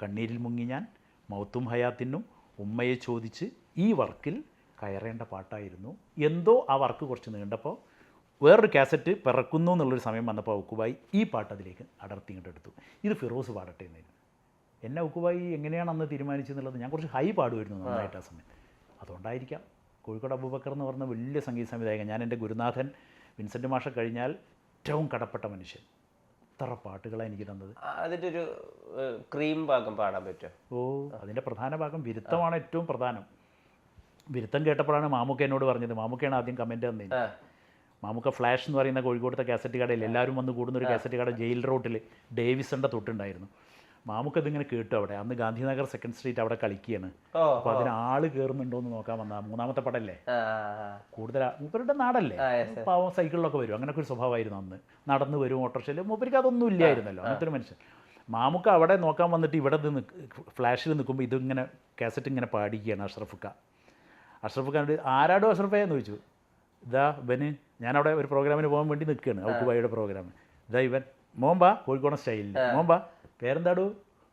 കണ്ണീരിൽ മുങ്ങി ഞാൻ, മൗത്തും ഹയാത്തിനും, ഉമ്മയെ ചോദിച്ച്, ഈ വർക്കിൽ കയറേണ്ട പാട്ടായിരുന്നു. എന്തോ ആ വർക്ക് കുറച്ച് നീണ്ടപ്പോൾ വേറൊരു കാസറ്റ് പിറക്കുന്നു എന്നുള്ളൊരു സമയം വന്നപ്പോൾ ഉക്കുബായി ഈ പാട്ട് അതിലേക്ക് അടർത്തി ഇങ്ങോട്ട് എടുത്തു. ഇത് ഫിറോസ് പാടട്ടെ എന്നായിരുന്നു. എന്നെ ഉക്കുബായി എങ്ങനെയാണ് അന്ന് തീരുമാനിച്ചെന്നുള്ളത്, ഞാൻ കുറച്ച് ഹൈ പാടുമായിരുന്നു നന്നായിട്ട് ആ സമയത്ത്. അതുകൊണ്ടായിരിക്കാം. കോഴിക്കോട് അബൂബക്കർ എന്ന് പറഞ്ഞ വലിയ സംഗീത സംവിധായകൻ, ഞാൻ എൻ്റെ ഗുരുനാഥൻ വിൻസെൻ്റ് മാഷ കഴിഞ്ഞാൽ ഏറ്റവും കടപ്പെട്ട മനുഷ്യൻ. എത്ര പാട്ടുകളാണ് എനിക്ക് തന്നത്. അതിൻ്റെ ഒരു ക്രീം ഭാഗം പാടാൻ പറ്റുമോ? അതിൻ്റെ പ്രധാന ഭാഗം വിരുത്തമാണ് ഏറ്റവും പ്രധാനം. വിരുത്തം കേട്ടപ്പോഴാണ് മാമുക്ക എന്നോട് പറഞ്ഞത്. മാമുക്കയാണ് ആദ്യം കമൻറ്റ് തന്നത്. മാമുക്ക ഫ്ലാഷ് എന്ന് പറയുന്ന കോഴിക്കോടത്തെ കാസറ്റ് കടയിൽ എല്ലാവരും വന്ന് കൂടുന്നൊരു കാസറ്റ് കട ജയിൽ റോട്ടിൽ ഡേവിസൻ്റെ തൊട്ടുണ്ടായിരുന്നു. മാമുക്ക ഇതിങ്ങനെ കേട്ടു. അവിടെ അന്ന് ഗാന്ധിനഗർ 2nd സ്ട്രീറ്റ് അവിടെ കളിക്കുകയാണ്. അപ്പോൾ അതിന് ആള് കയറുന്നുണ്ടോ എന്ന് നോക്കാൻ വന്ന മൂന്നാമത്തെ പടല്ലേ, കൂടുതൽ മൂപ്പരുടെ നാടല്ലേ, പാവം സൈക്കിളിലൊക്കെ വരും. അങ്ങനെയൊക്കെ ഒരു സ്വഭാവമായിരുന്നു അന്ന്. നടന്ന് വരും ഓട്ടോറിക്ഷയിൽ. മൂപ്പർക്ക് അതൊന്നും ഇല്ലായിരുന്നല്ലോ, അങ്ങനത്തെ ഒരു മനുഷ്യൻ. മാമുക്ക അവിടെ നോക്കാൻ വന്നിട്ട് ഇവിടെ ഫ്ലാഷിൽ നിൽക്കുമ്പോൾ ഇതിങ്ങനെ കാസറ്റ് ഇങ്ങനെ പാടിക്കുകയാണ് അഷ്റഫ് ഖാൻ. അഷ്റഫ് ഖാനോട് ആരാടോ അഷ്റഫേ എന്ന് ചോദിച്ചു. ഇതാ ഇവന്, ഞാനവിടെ ഒരു പ്രോഗ്രാമിന് പോകാൻ വേണ്ടി നിൽക്കുകയാണ്, ഔക്കുബായിയുടെ പ്രോഗ്രാം. ഇതാ ഇവൻ മോമ്പാ, കോഴിക്കോടൻ സ്റ്റൈലിൽ മോമ്പാ. പേരെന്താടോ?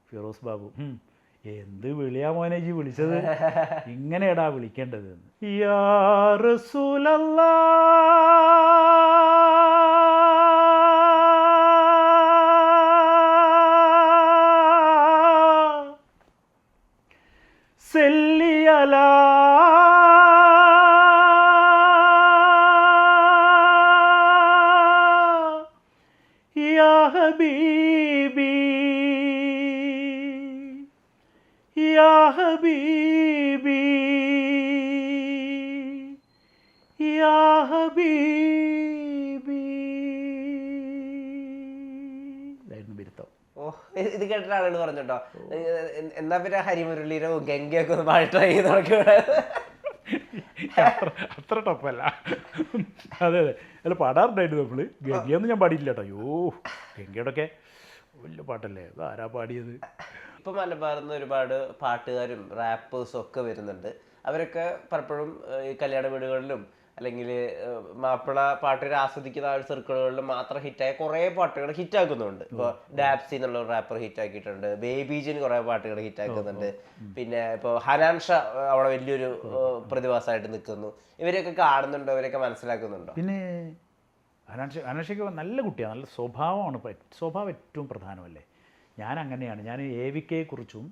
ഫിറോസ് ബാബു. എന്ത് വിളിയാ മോനെ ജി വിളിച്ചത്, ഇങ്ങനെയാടാ വിളിക്കേണ്ടത്. യാ റസൂലല്ലാഹ് സല്ലി അലാ യാ ഹബീബി യാ ഹബീബി യാ ഹബീബി. ഇതായിരുന്നു ബിരുത്തം. ഇത് കേട്ടിട്ട് ആളുകൾ പറഞ്ഞിട്ടോ എന്നാ പിന്നെ ഹരിമുരളീരോ ഗംഗയൊക്കെ ഒന്ന് പാടി ട്രൈ ചെയ്ത് നോക്കിവിടെ. അത്ര ടഫല്ല. അതെ അതെ, അല്ല പാടാറുണ്ടായിരുന്നു നമ്മൾ. ഗംഗയൊന്നും ഞാൻ പാടിയില്ല കേട്ടോ. അയ്യോ, ഗംഗയുടെ ഒക്കെ വലിയ പാട്ടല്ലേ, അത് ആരാ പാടിയത്? ഇപ്പം മലബാറിൽ നിന്ന് ഒരുപാട് പാട്ടുകാരും റാപ്പേഴ്സും ഒക്കെ വരുന്നുണ്ട്. അവരൊക്കെ പലപ്പോഴും ഈ കല്യാണ വീടുകളിലും അല്ലെങ്കിൽ മാപ്പിള പാട്ടുകാർ ആസ്വദിക്കുന്ന ആ ഒരു സർക്കിളുകളിലും മാത്രം ഹിറ്റായ കുറേ പാട്ടുകൾ ഹിറ്റാക്കുന്നുണ്ട്. ഇപ്പോൾ ഡാപ്സി എന്നുള്ള റാപ്പർ ഹിറ്റാക്കിയിട്ടുണ്ട്, ബേബി ജിൻ കുറേ പാട്ടുകൾ ഹിറ്റാക്കുന്നുണ്ട്. പിന്നെ ഇപ്പോൾ ഹനാൻ ഷാ അവിടെ വലിയൊരു പ്രതിഭാസമായിട്ട് നിൽക്കുന്നു. ഇവരെയൊക്കെ കാണുന്നുണ്ടോ, ഇവരൊക്കെ മനസ്സിലാക്കുന്നുണ്ടോ? പിന്നെ ഹനാൻഷയ്ക്ക് നല്ല കുട്ടിയാണ്, നല്ല സ്വഭാവമാണ്. സ്വഭാവം ഏറ്റവും പ്രധാനമല്ലേ. ഞാൻ അങ്ങനെയാണ്. ഞാൻ AVKയെക്കുറിച്ചും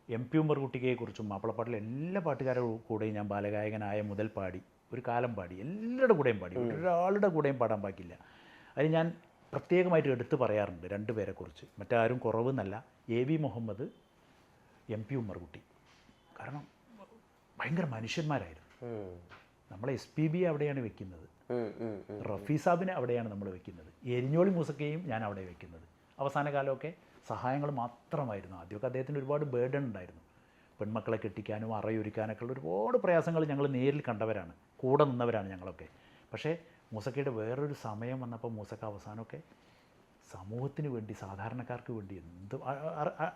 MP ഉമ്മർകുട്ടിയെക്കുറിച്ചും മാപ്പിളപ്പാട്ടിലെ എല്ലാ പാട്ടുകാരുടെ കൂടെയും ഞാൻ ബാലഗായകനായ മുതൽ പാടി, ഒരു കാലം പാടി, എല്ലാവരുടെ കൂടെയും പാടി, ഒരാളുടെ കൂടെയും പാടാൻ ബാക്കില്ല. അത് ഞാൻ പ്രത്യേകമായിട്ട് എടുത്ത് പറയാറുണ്ട് 2 പേരെക്കുറിച്ച്. മറ്റാരും കുറവെന്നല്ല, AV മുഹമ്മദ്, MP ഉമ്മർകുട്ടി. കാരണം ഭയങ്കര മനുഷ്യന്മാരായിരുന്നു. നമ്മളെ SPB അവിടെയാണ് വെക്കുന്നത്, റഫീ സാബിനെ അവിടെയാണ് നമ്മൾ വെക്കുന്നത്, എരിഞ്ഞോളി മൂസക്കയും ഞാൻ അവിടെ വെക്കുന്നത്. അവസാന കാലമൊക്കെ സഹായങ്ങൾ മാത്രമായിരുന്നു. ആദ്യമൊക്കെ അദ്ദേഹത്തിന് ഒരുപാട് ബേർഡൻ ഉണ്ടായിരുന്നു. പെൺമക്കളെ കെട്ടിക്കാനും അറയൊരുക്കാനൊക്കെ ഉള്ള ഒരുപാട് പ്രയാസങ്ങൾ ഞങ്ങൾ നേരിൽ കണ്ടവരാണ്, കൂടെ നിന്നവരാണ് ഞങ്ങളൊക്കെ. പക്ഷേ മൂസക്കയുടെ വേറൊരു സമയം വന്നപ്പോൾ മൂസക്ക അവസാനമൊക്കെ സമൂഹത്തിന് വേണ്ടി, സാധാരണക്കാർക്ക് വേണ്ടി എന്ത്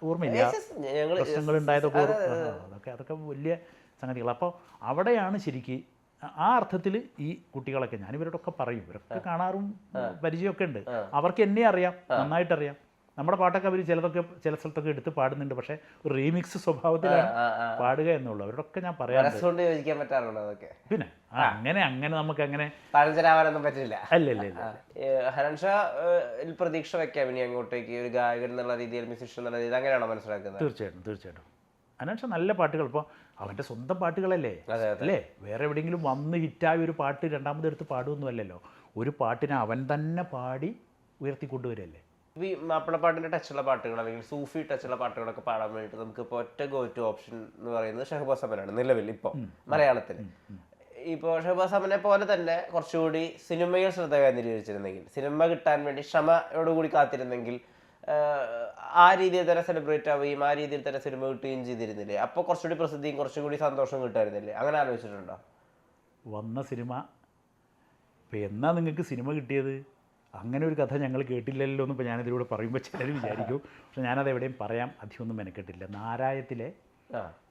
ഓർമ്മയില്ല, പ്രശ്നങ്ങളുണ്ടായതൊക്കെ അതൊക്കെ വലിയ സംഗതികൾ. അപ്പോൾ അവിടെയാണ് ശരിക്ക് ആ അർത്ഥത്തിൽ ഈ കുട്ടികളൊക്കെ, ഞാനിവരോടൊക്കെ പറയും, ഇവരൊക്കെ കാണാറും പരിചയമൊക്കെ ഉണ്ട്, അവർക്ക് എന്നെ അറിയാം, നന്നായിട്ടറിയാം. നമ്മുടെ പാട്ടൊക്കെ അവർ ചില സ്ഥലത്തൊക്കെ എടുത്ത് പാടുന്നുണ്ട്, പക്ഷേ ഒരു റീമിക്സ് സ്വഭാവത്തിലാണ് പാടുക എന്നുള്ളൂ. അവരോടൊക്കെ ഞാൻ പറയാറുണ്ട്. പിന്നെ അങ്ങനെ നമുക്ക് അങ്ങനെ പറ്റില്ല. അല്ലല്ല. ഹനാൻ ഷാ പ്രതീക്ഷ വെക്കാം ഇനി അങ്ങോട്ടേക്ക് ഒരു ഗായകൻ എന്നുള്ള രീതിയിൽ, മ്യൂസിഷ്യൻ എന്നുള്ള രീതിയിൽ, അങ്ങനെയാണോ മനസ്സിലാക്കുന്നത്? തീർച്ചയായിട്ടും. ഹനാൻ ഷാ നല്ല പാട്ടുകൾ, ഇപ്പോൾ അവൻ്റെ സ്വന്തം പാട്ടുകളല്ലേ അല്ലേ, വേറെ എവിടെയെങ്കിലും വന്ന് ഹിറ്റായ ഒരു പാട്ട് രണ്ടാമതെടുത്ത് പാടുമൊന്നുമല്ലല്ലോ. ഒരു പാട്ടിനെ അവൻ തന്നെ പാടി ഉയർത്തിക്കൊണ്ടുവരല്ലേ. ഈ മാപ്പിളപ്പാട്ടിൻ്റെ ടച്ചുള്ള പാട്ടുകൾ അല്ലെങ്കിൽ സൂഫി ടച്ചുള്ള പാട്ടുകളൊക്കെ പാടാൻ വേണ്ടിയിട്ട് നമുക്കിപ്പോൾ ഒറ്റ ഗോ ടു ഓപ്ഷൻ എന്ന് പറയുന്നത് ഷഹബാസ് അമനാണ് നിലവിൽ ഇപ്പോൾ മലയാളത്തിൽ. ഇപ്പോൾ ഷഹബാസ് അമനെ പോലെ തന്നെ കുറച്ചുകൂടി സിനിമയിൽ ശ്രദ്ധ കേന്ദ്രീകരിച്ചിരുന്നെങ്കിൽ, സിനിമ കിട്ടാൻ വേണ്ടി ക്ഷമയോടുകൂടി കാത്തിരുന്നെങ്കിൽ ആ രീതിയിൽ തന്നെ സെലിബ്രേറ്റ് ആവുകയും ആ രീതിയിൽ തന്നെ സിനിമ കിട്ടുകയും ചെയ്തിരുന്നില്ലേ? അപ്പോൾ കുറച്ചുകൂടി പ്രസിദ്ധിയും കുറച്ചുകൂടി സന്തോഷം കിട്ടായിരുന്നില്ലേ? അങ്ങനെ ആലോചിച്ചിട്ടുണ്ടോ? വന്ന സിനിമ ഇപ്പം എന്നാ നിങ്ങൾക്ക് സിനിമ കിട്ടിയത്? അങ്ങനെ ഒരു കഥ ഞങ്ങൾ കേട്ടില്ലല്ലോ എന്ന് ഇപ്പോൾ ഞാനിതിലൂടെ പറയുമ്പോൾ ചിലർ വിചാരിക്കും. പക്ഷെ ഞാനത് എവിടെയും പറയാം അധികമൊന്നും മെനക്കെട്ടില്ല. നാരായത്തിലെ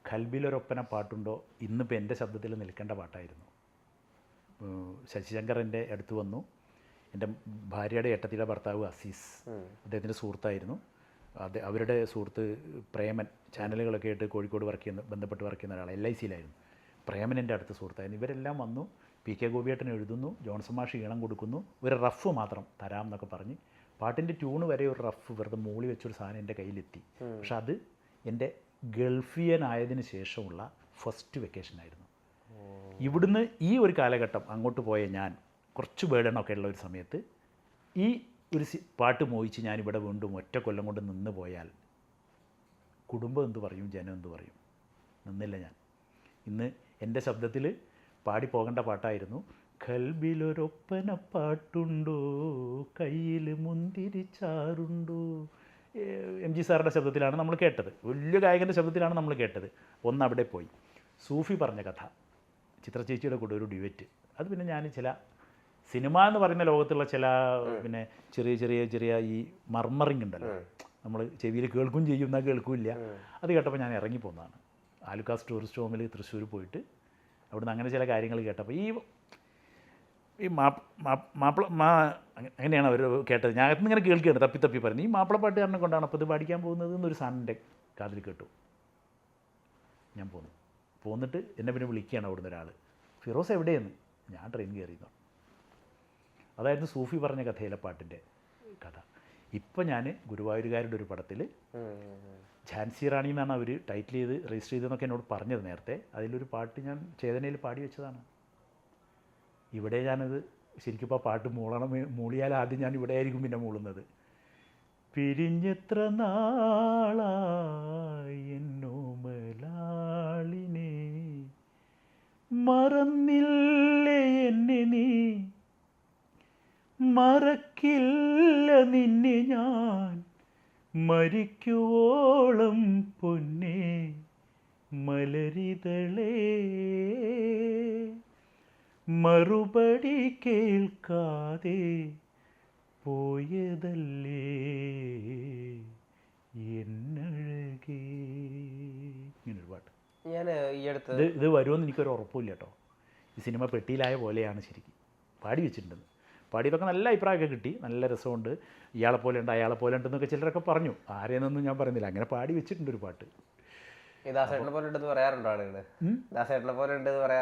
ഖൽബിലൊരൊപ്പന പാട്ടുണ്ടോ ഇന്നിപ്പോൾ എൻ്റെ ശബ്ദത്തിൽ നിൽക്കേണ്ട പാട്ടായിരുന്നു. ശശിശങ്കറിൻ്റെ അടുത്ത് വന്നു. എൻ്റെ ഭാര്യയുടെ ഏട്ടത്തിയുടെ ഭർത്താവ് അസീസ്, അദ്ദേഹത്തിൻ്റെ സുഹൃത്തായിരുന്നു. അവരുടെ സുഹൃത്ത് പ്രേമൻ, ചാനലുകളൊക്കെ ആയിട്ട് കോഴിക്കോട് ബന്ധപ്പെട്ട് വർക്ക് ചെയ്യുന്ന ഒരാൾ, LICയിലായിരുന്നു. പ്രേമൻ എൻ്റെ അടുത്ത സുഹൃത്തായിരുന്നു. ഇവരെല്ലാം വന്നു. PK ഗോപിയേട്ടൻ എഴുതുന്നു, ജോൺസൺ മാഷ് ഈണം കൊടുക്കുന്നു, ഒരു റഫ് മാത്രം തരാം എന്നൊക്കെ പറഞ്ഞ് പാട്ടിൻ്റെ ട്യൂണ് വരെ ഒരു റഫ് വെറുതെ മൂളി വെച്ചൊരു സാധനം എൻ്റെ കയ്യിലെത്തി. പക്ഷെ അത് എൻ്റെ ഗൾഫിയനായതിന് ശേഷമുള്ള ഫസ്റ്റ് വെക്കേഷനായിരുന്നു. ഇവിടുന്ന് ഈ ഒരു കാലഘട്ടം അങ്ങോട്ട് പോയ ഞാൻ കുറച്ച് ബേഡനൊക്കെ ഉള്ള ഒരു സമയത്ത് ഈ ഒരു പാട്ട് മോഹിച്ച് ഞാനിവിടെ വീണ്ടും ഒറ്റ കൊല്ലം കൊണ്ട് നിന്ന് പോയാൽ കുടുംബം എന്ത് പറയും, ജനം എന്ത് പറയും? നിന്നില്ല ഞാൻ. ഇന്ന് എൻ്റെ ശബ്ദത്തിൽ പാടി പോകേണ്ട പാട്ടായിരുന്നു. കൽബിലൊരൊപ്പന പാട്ടുണ്ടോ, കയ്യിൽ മുന്തിരിച്ചാറുണ്ടോ. എം ജി സാറിൻ്റെ ശബ്ദത്തിലാണ് നമ്മൾ കേട്ടത്, വലിയ ഗായകൻ്റെ ശബ്ദത്തിലാണ് നമ്മൾ കേട്ടത്. അവിടെ പോയി. സൂഫി പറഞ്ഞ കഥ, ചിത്രചേച്ചിയുടെ കൂടെ ഒരു ഡ്യുവറ്റ്. അത് പിന്നെ ഞാൻ ചില സിനിമ എന്ന് പറയുന്ന ലോകത്തുള്ള ചില പിന്നെ ചെറിയ ചെറിയ ചെറിയ ഈ മർമറിങ് ഉണ്ടല്ലോ, നമ്മൾ ചെവിയിൽ കേൾക്കും ചെയ്യും, എന്നാൽ കേൾക്കില്ല. അത് കേട്ടപ്പോൾ ഞാൻ ഇറങ്ങിപ്പോന്നതാണ്. ആലുക്കാസ് ടൂറിസ്റ്റ് ഹോമിൽ തൃശ്ശൂർ പോയിട്ട് അവിടുന്ന് അങ്ങനെ ചില കാര്യങ്ങൾ കേട്ടപ്പോൾ ഈ അങ്ങനെയാണ് അവർ കേട്ടത്. ഞാൻ ഇങ്ങനെ കേൾക്കുകയാണ്, തപ്പി പറഞ്ഞു. ഈ മാപ്പിളപ്പാട്ടുകാരനെ കൊണ്ടാണ് അപ്പോൾ ഇത് പഠിക്കാൻ പോകുന്നത് എന്നൊരു സാറിൻ്റെ കാതിൽ കേട്ടു. ഞാൻ പോന്നിട്ട് എന്നെ പിന്നെ വിളിക്കുകയാണ് അവിടുന്ന് ഒരാൾ, ഫിറോസ് എവിടെയെന്ന്. ഞാൻ ട്രെയിൻ കയറിയെന്നു. അതായിരുന്നു സൂഫി പറഞ്ഞ കഥയിലെ പാട്ടിൻ്റെ കഥ. ഇപ്പം ഞാൻ ഗുരുവായൂരുകാരുടെ ഒരു പടത്തിൽ ഝാൻസി റാണി എന്നാണ് അവർ ടൈറ്റിൽ ചെയ്ത് രജിസ്റ്റർ ചെയ്തതെന്നൊക്കെ എന്നോട് പറഞ്ഞത് നേരത്തെ. അതിലൊരു പാട്ട് ഞാൻ ചേതനയിൽ പാടി വെച്ചതാണ്. ഇവിടെ ഞാനത് ശരിക്കും ഇപ്പോൾ പാട്ട് മൂളിയാൽ ആദ്യം ഞാൻ ഇവിടെ ആയിരിക്കും പിന്നെ മൂളുന്നത്. പിരിഞ്ഞെത്ര നാളായി എന്നോമലാളിനെ, മറന്നില്ലേ എന്നെ നീ, മറക്കില്ല നിന്നെ ഞാൻ, മരിക്കുവോളം പൊന്നേ മലരിതളേ, മറുപടി കേൾക്കാതെ പോയതല്ലേ എന്നഴകേ. ഇങ്ങനൊരു പാട്ട് ഞാൻ ഈ അടുത്ത് ഇത് വരുമെന്ന് എനിക്കൊരു ഉറപ്പില്ല കേട്ടോ. ഈ സിനിമ പെട്ടിയിലായ പോലെയാണ് ശരിക്കും പാടി വെച്ചിട്ടുണ്ടെന്ന്. പാടിയതൊക്കെ നല്ല അഭിപ്രായമൊക്കെ കിട്ടി, നല്ല രസമുണ്ട്, ഇയാളെ പോലെ ഉണ്ട് അയാളെ പോലെ ഉണ്ടെന്നൊക്കെ ചിലരൊക്കെ പറഞ്ഞു. ആരെയെന്നൊന്നും ഞാൻ പറയുന്നില്ല, അങ്ങനെ പാടി വെച്ചിട്ടുണ്ട് ഒരു പാട്ട്.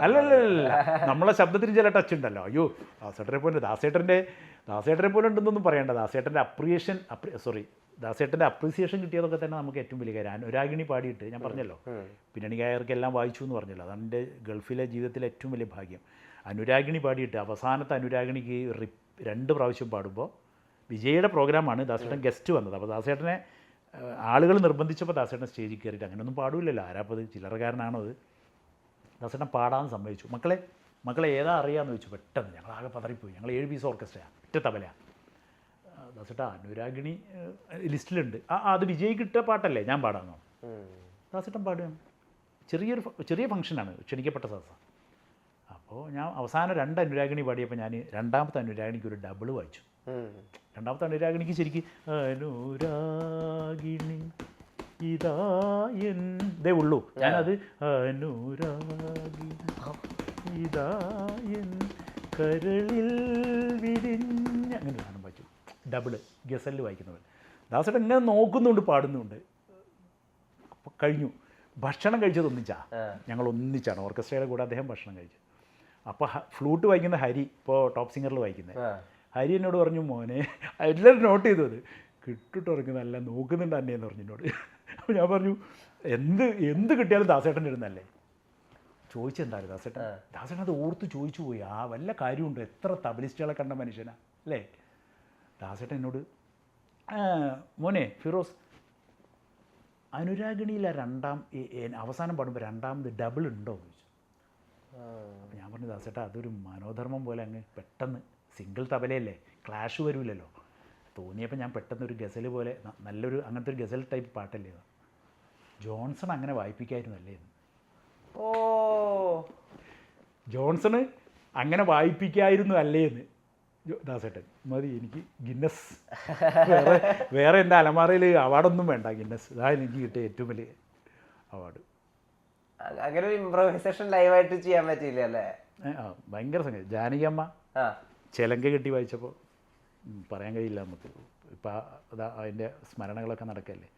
അല്ലല്ല, നമ്മളെ ശബ്ദത്തിന് ചില ടച്ച് ഉണ്ടല്ലോ. അയ്യോ ദാസേട്ടനെ പോലെ ദാസേട്ടനെ പോലെ ഉണ്ടെന്നൊന്നും പറയണ്ട. ദാസേട്ടൻ്റെ ദാസേട്ടൻ്റെ അപ്രീസിയേഷൻ കിട്ടിയതൊക്കെ തന്നെ നമുക്ക് ഏറ്റവും വലിയ കാര്യം. അനുരാഗിണി പാടിയിട്ട് ഞാൻ പറഞ്ഞല്ലോ, പിന്നണി ഗായകർക്കെല്ലാം വായിച്ചു എന്ന് പറഞ്ഞല്ലോ, അതാണ് എൻ്റെ ഗൾഫിലെ ജീവിതത്തിലെ ഏറ്റവും വലിയ ഭാഗ്യം. അനുരാഗിണി പാടിയിട്ട് അവസാനത്തെ അനുരാഗിണിക്ക് 2 പ്രാവശ്യം പാടുമ്പോൾ വിജയുടെ പ്രോഗ്രാമാണ് ദാസേട്ടൻ ഗസ്റ്റ് വന്നത്. അപ്പോൾ ദാസേട്ടനെ ആളുകൾ നിർബന്ധിച്ചപ്പോൾ ദാസേട്ടൻ സ്റ്റേജിൽ കയറിയിട്ട് അങ്ങനെയൊന്നും പാടില്ലല്ലോ, ആരാപ്പത് ചില്ലറക്കാരനാണോ അത്. ദാസേട്ടൻ പാടാൻ സമ്മതിച്ചു. മക്കളെ ഏതാ അറിയാമെന്ന് ചോദിച്ചു. പെട്ടെന്ന് ഞങ്ങളാകെ പതറിപ്പോയി. ഞങ്ങൾ 7 പീസ് ഓർക്കസ്ട്രയാണ്, ഒറ്റ തബലയാണ്. ദാസേട്ടാ അനുരാഗിണി ലിസ്റ്റിലുണ്ട്. അത് വിജയ് കിട്ടിയ പാട്ടല്ലേ, ഞാൻ പാടാമെന്നോ. ദാസേട്ടൻ പാടുകയാണ്. ചെറിയ ഫംഗ്ഷനാണ്, ക്ഷണിക്കപ്പെട്ട സദസ്സ. അപ്പോൾ ഞാൻ അവസാനം 2 അനുരാഗിണി പാടിയപ്പോൾ ഞാൻ രണ്ടാമത്തെ അനുരാഗിണിക്ക് ഒരു ഡബിൾ വായിച്ചു. രണ്ടാമത്തെ അനുരാഗിണിക്ക് ശരിക്കും അനുരാഗിണി ഇതാ എന്തേ ഉള്ളൂ. ഞാനത് അനുരാഗിണി ഇതാ എൻ കരളിൽ വിരിഞ്ഞ അങ്ങനെ സാധനം വായിച്ചു. ഡബിള് ഗസലിൽ വായിക്കുന്നവർ. ദാസേട്ടൻ ഇങ്ങനെ നോക്കുന്നുണ്ട്, പാടുന്നുണ്ട്. അപ്പോൾ കഴിഞ്ഞു. ഭക്ഷണം കഴിച്ചത് ഒന്നിച്ചാണ്, ഞങ്ങൾ ഒന്നിച്ചാണ് ഓർക്കസ്ട്രയുടെ കൂടെ അദ്ദേഹം ഭക്ഷണം കഴിച്ചു. അപ്പോൾ ഫ്ലൂട്ട് വായിക്കുന്ന ഹരി, ഇപ്പോൾ ടോപ്പ് സിംഗറിൽ വായിക്കുന്നത് ഹരി എന്നോട് പറഞ്ഞു, മോനെ എല്ലാവരും നോട്ട് ചെയ്തു അത് കിട്ടിട്ട് ഉറങ്ങുന്നത് നല്ല നോക്കുന്നുണ്ട് തന്നെ എന്ന് പറഞ്ഞു എന്നോട്. അപ്പോൾ ഞാൻ പറഞ്ഞു എന്ത് കിട്ടിയാലും ദാസേട്ടൻ്റെ ഇരുന്നല്ലേ ചോദിച്ചെന്തായാലും ദാസേട്ടൻ അത് ഓർത്ത് ചോദിച്ചു പോയി. വല്ല കാര്യമുണ്ടോ, എത്ര തബലിസ്റ്റുകളെ കണ്ട മനുഷ്യനാ അല്ലേ. ദാസേട്ടൻ എന്നോട്, മോനെ ഫിറോസ് അനുരാഗിണിയിലെ അവസാനം പാടുമ്പോൾ രണ്ടാമത് ഡബിൾ ഉണ്ടോ എന്ന് ചോദിച്ചു. അപ്പോൾ ഞാൻ പറഞ്ഞു, ദാസേട്ടാ അതൊരു മനോധർമ്മം പോലെ അങ്ങ് പെട്ടെന്ന്, സിംഗിൾ തബലയല്ലേ, ക്ലാഷ് വരില്ലല്ലോ തോന്നിയപ്പോൾ ഞാൻ പെട്ടെന്ന് ഒരു ഗസൽ പോലെ നല്ലൊരു അങ്ങനത്തെ ഒരു ഗസൽ ടൈപ്പ് പാട്ടല്ലേ അത്. ജോൺസൺ അങ്ങനെ വായിപ്പിക്കായിരുന്നല്ലേ എന്ന്. ജോൺസണ് അങ്ങനെ വായിപ്പിക്കായിരുന്നു അല്ലേ എന്ന് ദാസേട്ടൻ. മതി എനിക്ക് ഗിന്നസ്, വേറെ എൻ്റെ അലമാറയിൽ അവാർഡൊന്നും വേണ്ട, ഗിന്നസ് ഇതാ എനിക്ക് കിട്ടിയ ഏറ്റവും വലിയ അവാർഡ്. അങ്ങനെ ഒരു ഇംപ്രവൈസേഷൻ ലൈവായിട്ട് ചെയ്യാൻ പറ്റില്ല അല്ലേ. ഭയങ്കര സംഗതി. ജാനകിയമ്മ ചെലങ്ക കെട്ടി വായിച്ചപ്പോൾ പറയാൻ കഴിയില്ല നമുക്ക്. ഇപ്പം അതിൻ്റെ സ്മരണകളൊക്കെ നടക്കല്ലേ.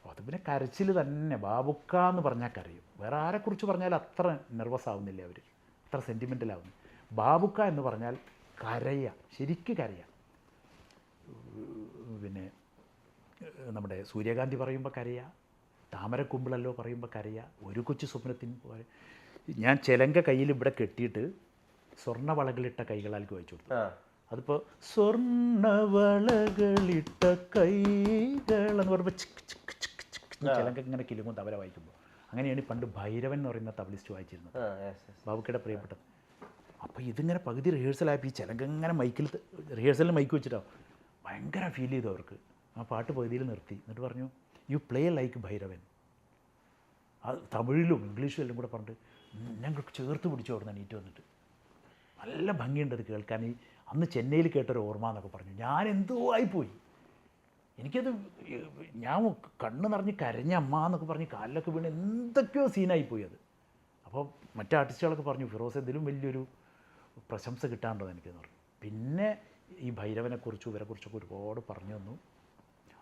അത് പിന്നെ കരച്ചിൽ തന്നെ. ബാബുക്ക എന്ന് പറഞ്ഞാൽ കരയും. വേറെ ആരെക്കുറിച്ച് പറഞ്ഞാൽ അത്ര നെർവസ് ആവുന്നില്ല അവർ, അത്ര സെൻറ്റിമെൻ്റലാവുന്നു. ബാബുക്ക എന്ന് പറഞ്ഞാൽ കരയുക, ശരിക്കും കരയുക. പിന്നെ നമ്മുടെ സൂര്യകാന്തി പറയുമ്പോൾ കരയുക, താമരക്കുമ്പിളല്ലോ പറയുമ്പോൾ കരയുക, ഒരു കൊച്ചു സ്വപ്നത്തിന് പോലെ. ഞാൻ ചെലങ്ക കയ്യിൽ ഇവിടെ കെട്ടിയിട്ട് സ്വർണ്ണ വളകളിട്ട കൈകളാൽക്ക് വായിച്ചു കൊടുത്തു. അതിപ്പോൾ സ്വർണ്ണവളകളിട്ട കൈകളെന്ന് പറയുമ്പോൾ ചിക്ക് ചിക്ക് ചിക്ക് ചിക്ക് ചിലങ്ക ഇങ്ങനെ കിലുങ്ങും തബല വായിക്കുമ്പോൾ. അങ്ങനെയാണ് പണ്ട് ഭൈരവൻ എന്ന് പറയുന്ന തബലിസ്റ്റ് വായിച്ചിരുന്നത്, ബാബുക്കയുടെ പ്രിയപ്പെട്ടത്. അപ്പോൾ ഇതിങ്ങനെ പകുതി റിഹേഴ്സലായപ്പോൾ ഈ ചിലങ്ക ഇങ്ങനെ മൈക്കിൽ റിഹേഴ്സലിൽ മൈക്ക് വെച്ചിട്ടാവും ഭയങ്കര ഫീൽ ചെയ്തു അവർക്ക്. ആ പാട്ട് പകുതിയിൽ നിർത്തി. എന്നിട്ട് പറഞ്ഞു യു പ്ലേ ലൈക്ക് ഭൈരവൻ. അത് തമിഴിലും ഇംഗ്ലീഷും എല്ലാം കൂടെ പറഞ്ഞിട്ട് ഞങ്ങൾക്ക് ചേർത്ത് പിടിച്ചു അവിടെ നിന്ന് എണീറ്റ് വന്നിട്ട്. നല്ല ഭംഗിയുണ്ട് അത് കേൾക്കാൻ. ഈ അന്ന് ചെന്നൈയിൽ കേട്ടൊരു ഓർമ്മ എന്നൊക്കെ പറഞ്ഞു. ഞാൻ എന്തോ ആയിപ്പോയി. എനിക്കത് ഞാൻ കണ്ണ് നിറഞ്ഞ് കരഞ്ഞ അമ്മ എന്നൊക്കെ പറഞ്ഞ് കാലിലൊക്കെ വീണ് എന്തൊക്കെയോ സീനായിപ്പോയി അത്. അപ്പോൾ മറ്റേ ആർട്ടിസ്റ്റുകളൊക്കെ പറഞ്ഞു ഫിറോസ് ഇതിലും വലിയൊരു പ്രശംസ കിട്ടാണ്ടോ എനിക്കെന്ന് പറഞ്ഞു. പിന്നെ ഈ ഭൈരവനെക്കുറിച്ചും ഇവരെക്കുറിച്ചൊക്കെ ഒരുപാട് പറഞ്ഞു തന്നു.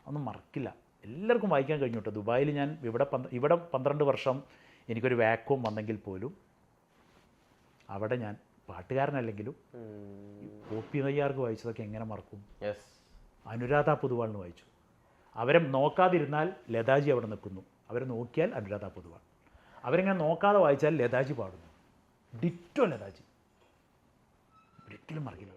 ഒന്നും മറക്കില്ല. എല്ലാവർക്കും വായിക്കാൻ കഴിഞ്ഞു കേട്ടോ. ദുബായിൽ ഞാൻ ഇവിടെ 12 വർഷം എനിക്കൊരു വാക്വം വന്നെങ്കിൽ പോലും അവിടെ ഞാൻ പാട്ടുകാരനല്ലെങ്കിലും OP നയ്യാർക്ക് വായിച്ചതൊക്കെ എങ്ങനെ മറക്കും. അനുരാധ പൊതുവാളിന് വായിച്ചു. അവരെ നോക്കാതിരുന്നാൽ ലതാജി അവിടെ നിൽക്കുന്നു, അവരെ നോക്കിയാൽ അനുരാധ പൊതുവാൾ. അവരെങ്ങനെ നോക്കാതെ വായിച്ചാൽ ലതാജി പാടുന്നു. ഡിറ്റോ ലതാജി. ഒരിക്കലും മറക്കില്ല.